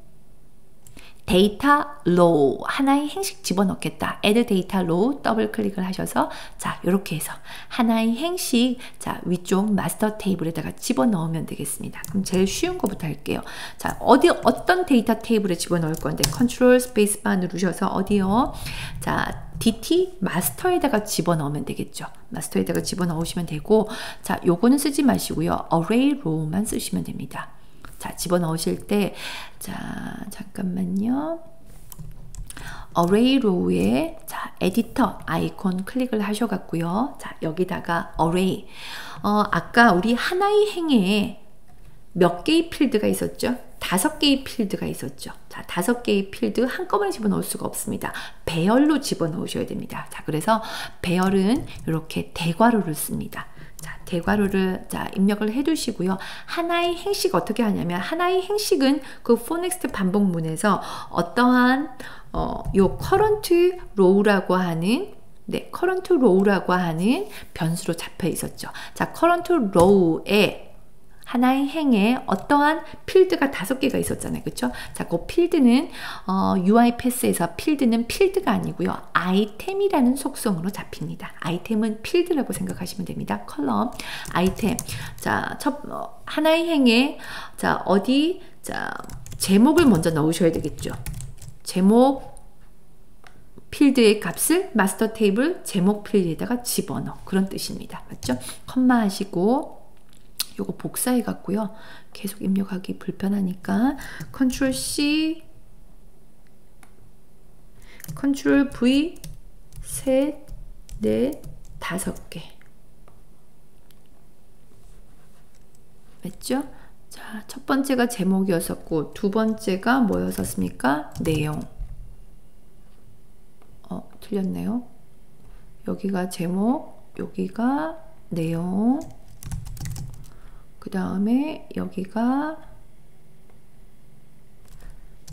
데이터 row 하나의 행씩 집어넣겠다. add 데이터 row 더블 클릭을 하셔서 자 이렇게 해서 하나의 행씩 자 위쪽 마스터 테이블에다가 집어넣으면 되겠습니다. 그럼 제일 쉬운 거부터 할게요. 자 어떤 데이터 테이블에 집어넣을 건데 컨트롤 스페이스바 누르셔서 어디요? 자 DT 마스터에다가 집어넣으면 되겠죠. 마스터에다가 집어넣으시면 되고 자 요거는 쓰지 마시고요. array row만 쓰시면 됩니다. 자, 집어넣으실 때, 자, 잠깐만요. array row에, 자, 에디터 아이콘 클릭을 하셔갖고요. 자, 여기다가 array. 아까 우리 하나의 행에 몇 개의 필드가 있었죠? 5개의 필드가 있었죠. 자, 5개의 필드 한꺼번에 집어넣을 수가 없습니다. 배열로 집어넣으셔야 됩니다. 자, 그래서 배열은 이렇게 대괄호를 씁니다. 자, 대괄호를 자, 입력을 해 두시고요. 하나의 행식 어떻게 하냐면 하나의 행식은 그 for next 반복문에서 어떠한 요 current row라고 하는 네, current row라고 하는 변수로 잡혀 있었죠. 자, current row에 하나의 행에 어떠한 필드가 5개가 있었잖아요. 그쵸? 자, 그 필드는, UiPath에서 필드는 필드가 아니고요. 아이템이라는 속성으로 잡힙니다. 아이템은 필드라고 생각하시면 됩니다. 컬럼, 아이템. 자, 하나의 행에, 자, 어디, 자, 제목을 먼저 넣으셔야 되겠죠. 제목, 필드의 값을 마스터 테이블 제목 필드에다가 집어넣어. 그런 뜻입니다. 맞죠? 컴마 하시고, 요거 복사해 갖고요. 계속 입력하기 불편하니까 컨트롤 C 컨트롤 V 셋, 넷, 5개. 맞죠? 자, 첫 번째가 제목이었었고 두 번째가 뭐였었습니까? 내용. 틀렸네요. 여기가 제목, 여기가 내용. 그 다음에 여기가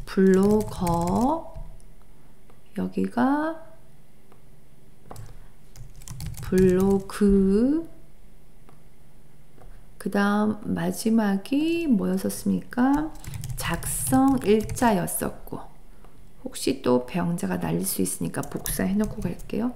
블로거, 여기가 블로그, 그 다음 마지막이 뭐였었습니까? 작성 일자였었고, 혹시 또 배영자가 날릴 수 있으니까 복사해 놓고 갈게요.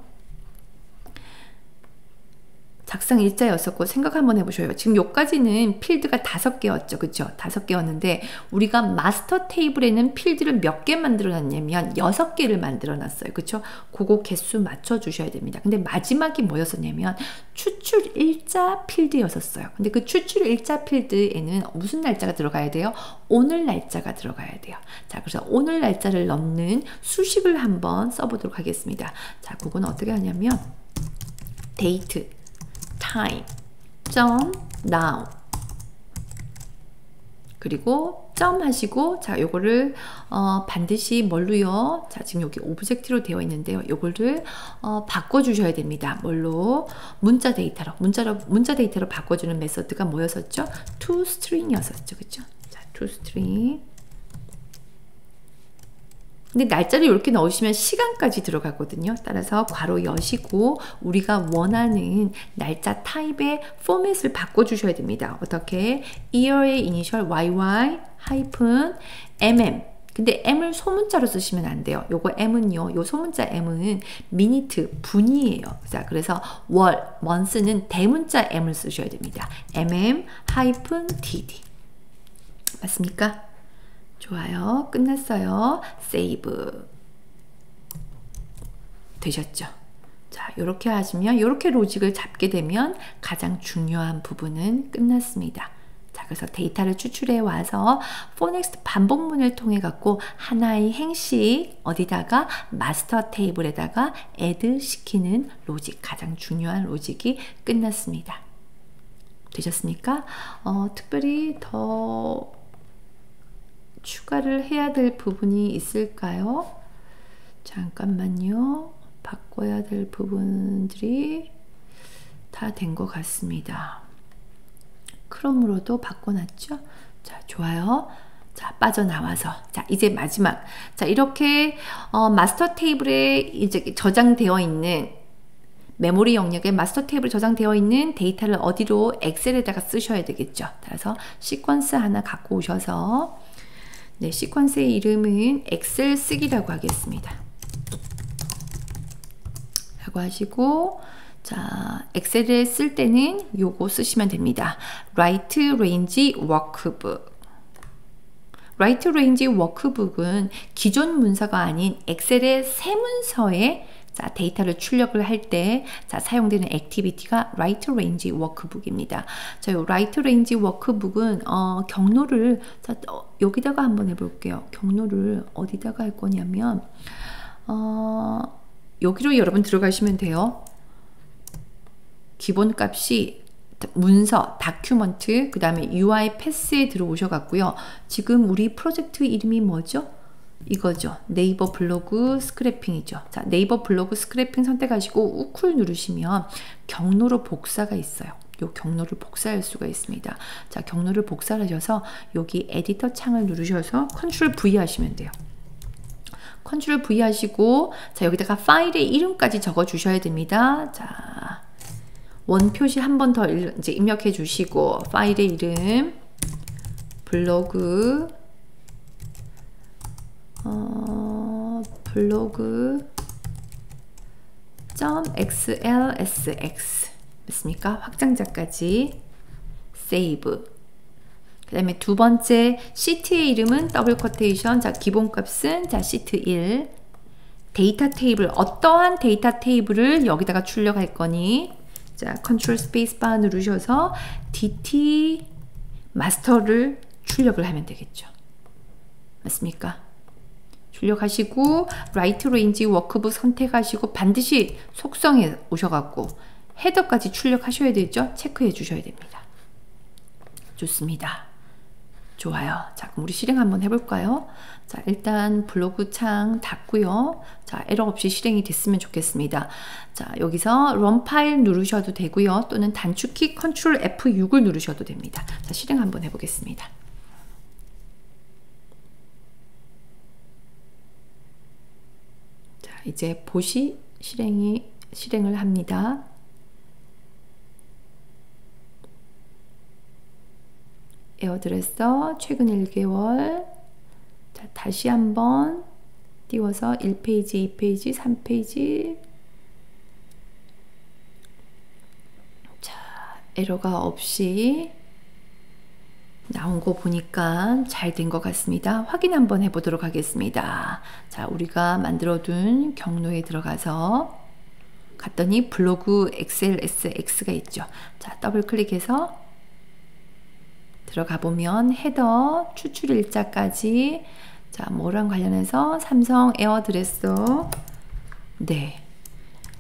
작성 일자였었고, 생각 한번 해보셔요. 지금 여기까지는 필드가 5개였죠. 그쵸? 5개였는데 우리가 마스터 테이블에는 필드를 몇 개 만들어 놨냐면 6개를 만들어 놨어요. 그쵸? 그거 개수 맞춰 주셔야 됩니다. 근데 마지막이 뭐였었냐면 추출 일자 필드였었어요. 근데 그 추출 일자 필드에는 무슨 날짜가 들어가야 돼요? 오늘 날짜가 들어가야 돼요. 자, 그래서 오늘 날짜를 넣는 수식을 한번 써보도록 하겠습니다. 자, 그건 어떻게 하냐면 date time, now 그리고 점 하시고 자 요거를 반드시 뭘로요? 자 지금 여기 오브젝트로 되어 있는데요. 요거를 바꿔 주셔야 됩니다. 뭘로? 문자 데이터로. 문자 데이터로 바꿔 주는 메서드가 뭐였었죠? toString이었었죠. 그렇죠? 자, toString. 근데 날짜를 이렇게 넣으시면 시간까지 들어가거든요. 따라서 괄호 여시고 우리가 원하는 날짜 타입의 포맷을 바꿔주셔야 됩니다. 어떻게? year의 이니셜 yy-mm. 근데 m을 소문자로 쓰시면 안 돼요. 요거 m은요. 요 소문자 m은 minute, 분이에요. 자, 그래서 월, month는 대문자 m을 쓰셔야 됩니다. mm-td. 맞습니까? 좋아요. 끝났어요. 세이브. 되셨죠? 자, 이렇게 하시면, 이렇게 로직을 잡게 되면 가장 중요한 부분은 끝났습니다. 자, 그래서 데이터를 추출해 와서 for next 반복문을 통해 갖고 하나의 행식 어디다가 마스터 테이블에다가 add 시키는 로직, 가장 중요한 로직이 끝났습니다. 되셨습니까? 특별히 더 추가를 해야 될 부분이 있을까요? 잠깐만요. 바꿔야 될 부분들이 다 된 것 같습니다. 크롬으로도 바꿔놨죠? 자, 좋아요. 자, 빠져나와서. 자, 이제 마지막. 자, 이렇게 마스터 테이블에 이제 저장되어 있는 메모리 영역에 마스터 테이블 저장되어 있는 데이터를 어디로 엑셀에다가 쓰셔야 되겠죠. 따라서 시퀀스 하나 갖고 오셔서 네, 시퀀스의 이름은 엑셀 쓰기라고 하겠습니다. 라고 하시고 자, 엑셀을 쓸 때는 요거 쓰시면 됩니다. Right Range Workbook. Right Range Workbook은 기존 문서가 아닌 엑셀의 새 문서에 자, 데이터를 출력을 할 때 사용되는 액티비티가 Right Range Workbook입니다. 자, 요 Right Range Workbook은 경로를 자, 여기다가 한번 해볼게요. 경로를 어디다가 할 거냐면 여기로 여러분 들어가시면 돼요. 기본 값이 문서, 다큐먼트, 그 다음에 UI 패스에 들어오셔 갖고요. 지금 우리 프로젝트 이름이 뭐죠? 이거죠. 네이버 블로그 스크래핑이죠. 자, 네이버 블로그 스크래핑 선택하시고 우쿨 누르시면 경로로 복사가 있어요. 요 경로를 복사할 수가 있습니다. 자, 경로를 복사하셔서 여기 에디터 창을 누르셔서 컨트롤 V 하시면 돼요. 컨트롤 V 하시고 자, 여기다가 파일의 이름까지 적어 주셔야 됩니다. 자, 원 표시 한 번 더 이제 입력해 주시고 파일의 이름 블로그 .xlsx 맞습니까? 확장자까지 세이브. 그 다음에 두 번째 시트의 이름은 더블 쿼테이션. 자, 기본 값은 자, 시트 1. 데이터 테이블, 어떠한 데이터 테이블을 여기다가 출력할 거니? 자, 컨트롤 스페이스 바 누르셔서 DT 마스터를 출력을 하면 되겠죠. 맞습니까? 출력하시고 라이트 레인지 워크북 선택하시고 반드시 속성에 오셔갖고 헤더까지 출력하셔야 되죠. 체크해 주셔야 됩니다. 좋습니다. 좋아요. 자, 그럼 우리 실행 한번 해볼까요? 자, 일단 블로그 창 닫고요. 자, 에러 없이 실행이 됐으면 좋겠습니다. 자, 여기서 run 파일 누르셔도 되고요. 또는 단축키 컨트롤 F6을 누르셔도 됩니다. 자, 실행 한번 해보겠습니다. 자, 이제 보시 실행을 합니다. 에어드레서 최근 1개월. 자, 다시 한번 띄워서 1페이지, 2페이지, 3페이지. 자, 에러가 없이 나온 거 보니까 잘 된 것 같습니다. 확인 한번 해보도록 하겠습니다. 자, 우리가 만들어둔 경로에 들어가서 갔더니 블로그 XLSX가 있죠. 자, 더블 클릭해서 들어가 보면 헤더, 추출 일자까지 자, 뭐랑 관련해서 삼성 에어드레서 네,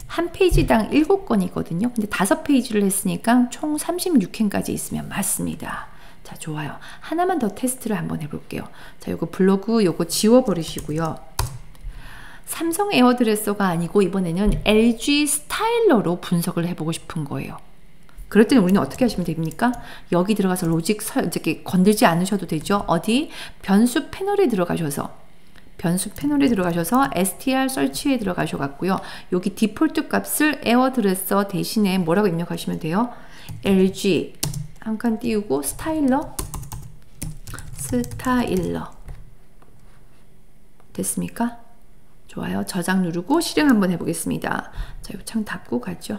한 페이지당 7건이거든요. 근데 5페이지를 했으니까 총 36캔까지 있으면 맞습니다. 자, 좋아요. 하나만 더 테스트를 한번 해볼게요. 자, 요거 블로그 요거 지워버리시고요. 삼성 에어드레서가 아니고 이번에는 LG 스타일러로 분석을 해보고 싶은 거예요. 그럴 때는 우리는 어떻게 하시면 됩니까? 여기 들어가서 로직 이렇게 건들지 않으셔도 되죠. 어디? 변수 패널에 들어가셔서 str 설치에 들어가셔갖고요. 여기 디폴트 값을 에어드레서 대신에 뭐라고 입력하시면 돼요? LG 한 칸 띄우고 스타일러 됐습니까? 좋아요. 저장 누르고 실행 한번 해보겠습니다. 자, 이 창 닫고 가죠.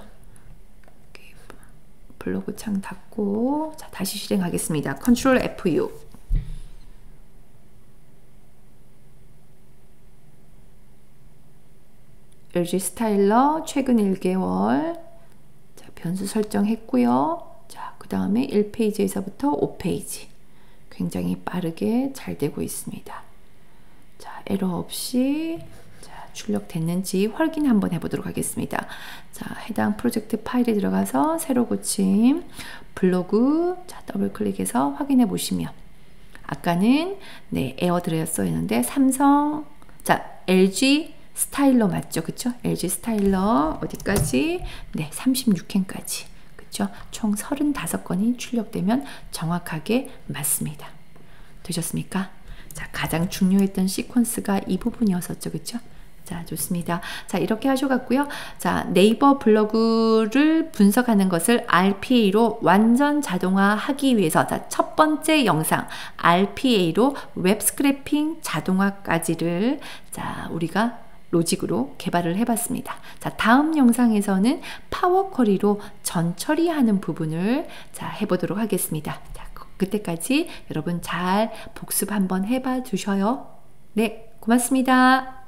블로그 창 닫고 자, 다시 실행하겠습니다. 컨트롤 F6. LG 스타일러 최근 1개월. 자, 변수 설정했고요. 자, 그 다음에 1페이지에서부터 5페이지. 굉장히 빠르게 잘 되고 있습니다. 자, 에러 없이 자, 출력됐는지 확인 한번 해보도록 하겠습니다. 자, 해당 프로젝트 파일에 들어가서 새로 고침 블로그, 자, 더블 클릭해서 확인해 보시면 아까는 네, 에어 드라이어 했는데 삼성, 자, LG 스타일러 맞죠? 그쵸? LG 스타일러 어디까지? 네, 36캔까지. 그쵸? 총 35건이 출력되면 정확하게 맞습니다. 되셨습니까? 자, 가장 중요했던 시퀀스가 이 부분이었었죠. 그쵸? 자, 좋습니다. 자, 이렇게 하셔갖고요. 자, 네이버 블로그를 분석하는 것을 RPA로 완전 자동화하기 위해서, 자, 첫 번째 영상 RPA로 웹 스크래핑 자동화까지를 자, 우리가 로직으로 개발을 해봤습니다. 자, 다음 영상에서는 파워 쿼리로 전 처리하는 부분을 자, 해보도록 하겠습니다. 자, 그때까지 여러분 잘 복습 한번 해봐 주셔요. 네, 고맙습니다.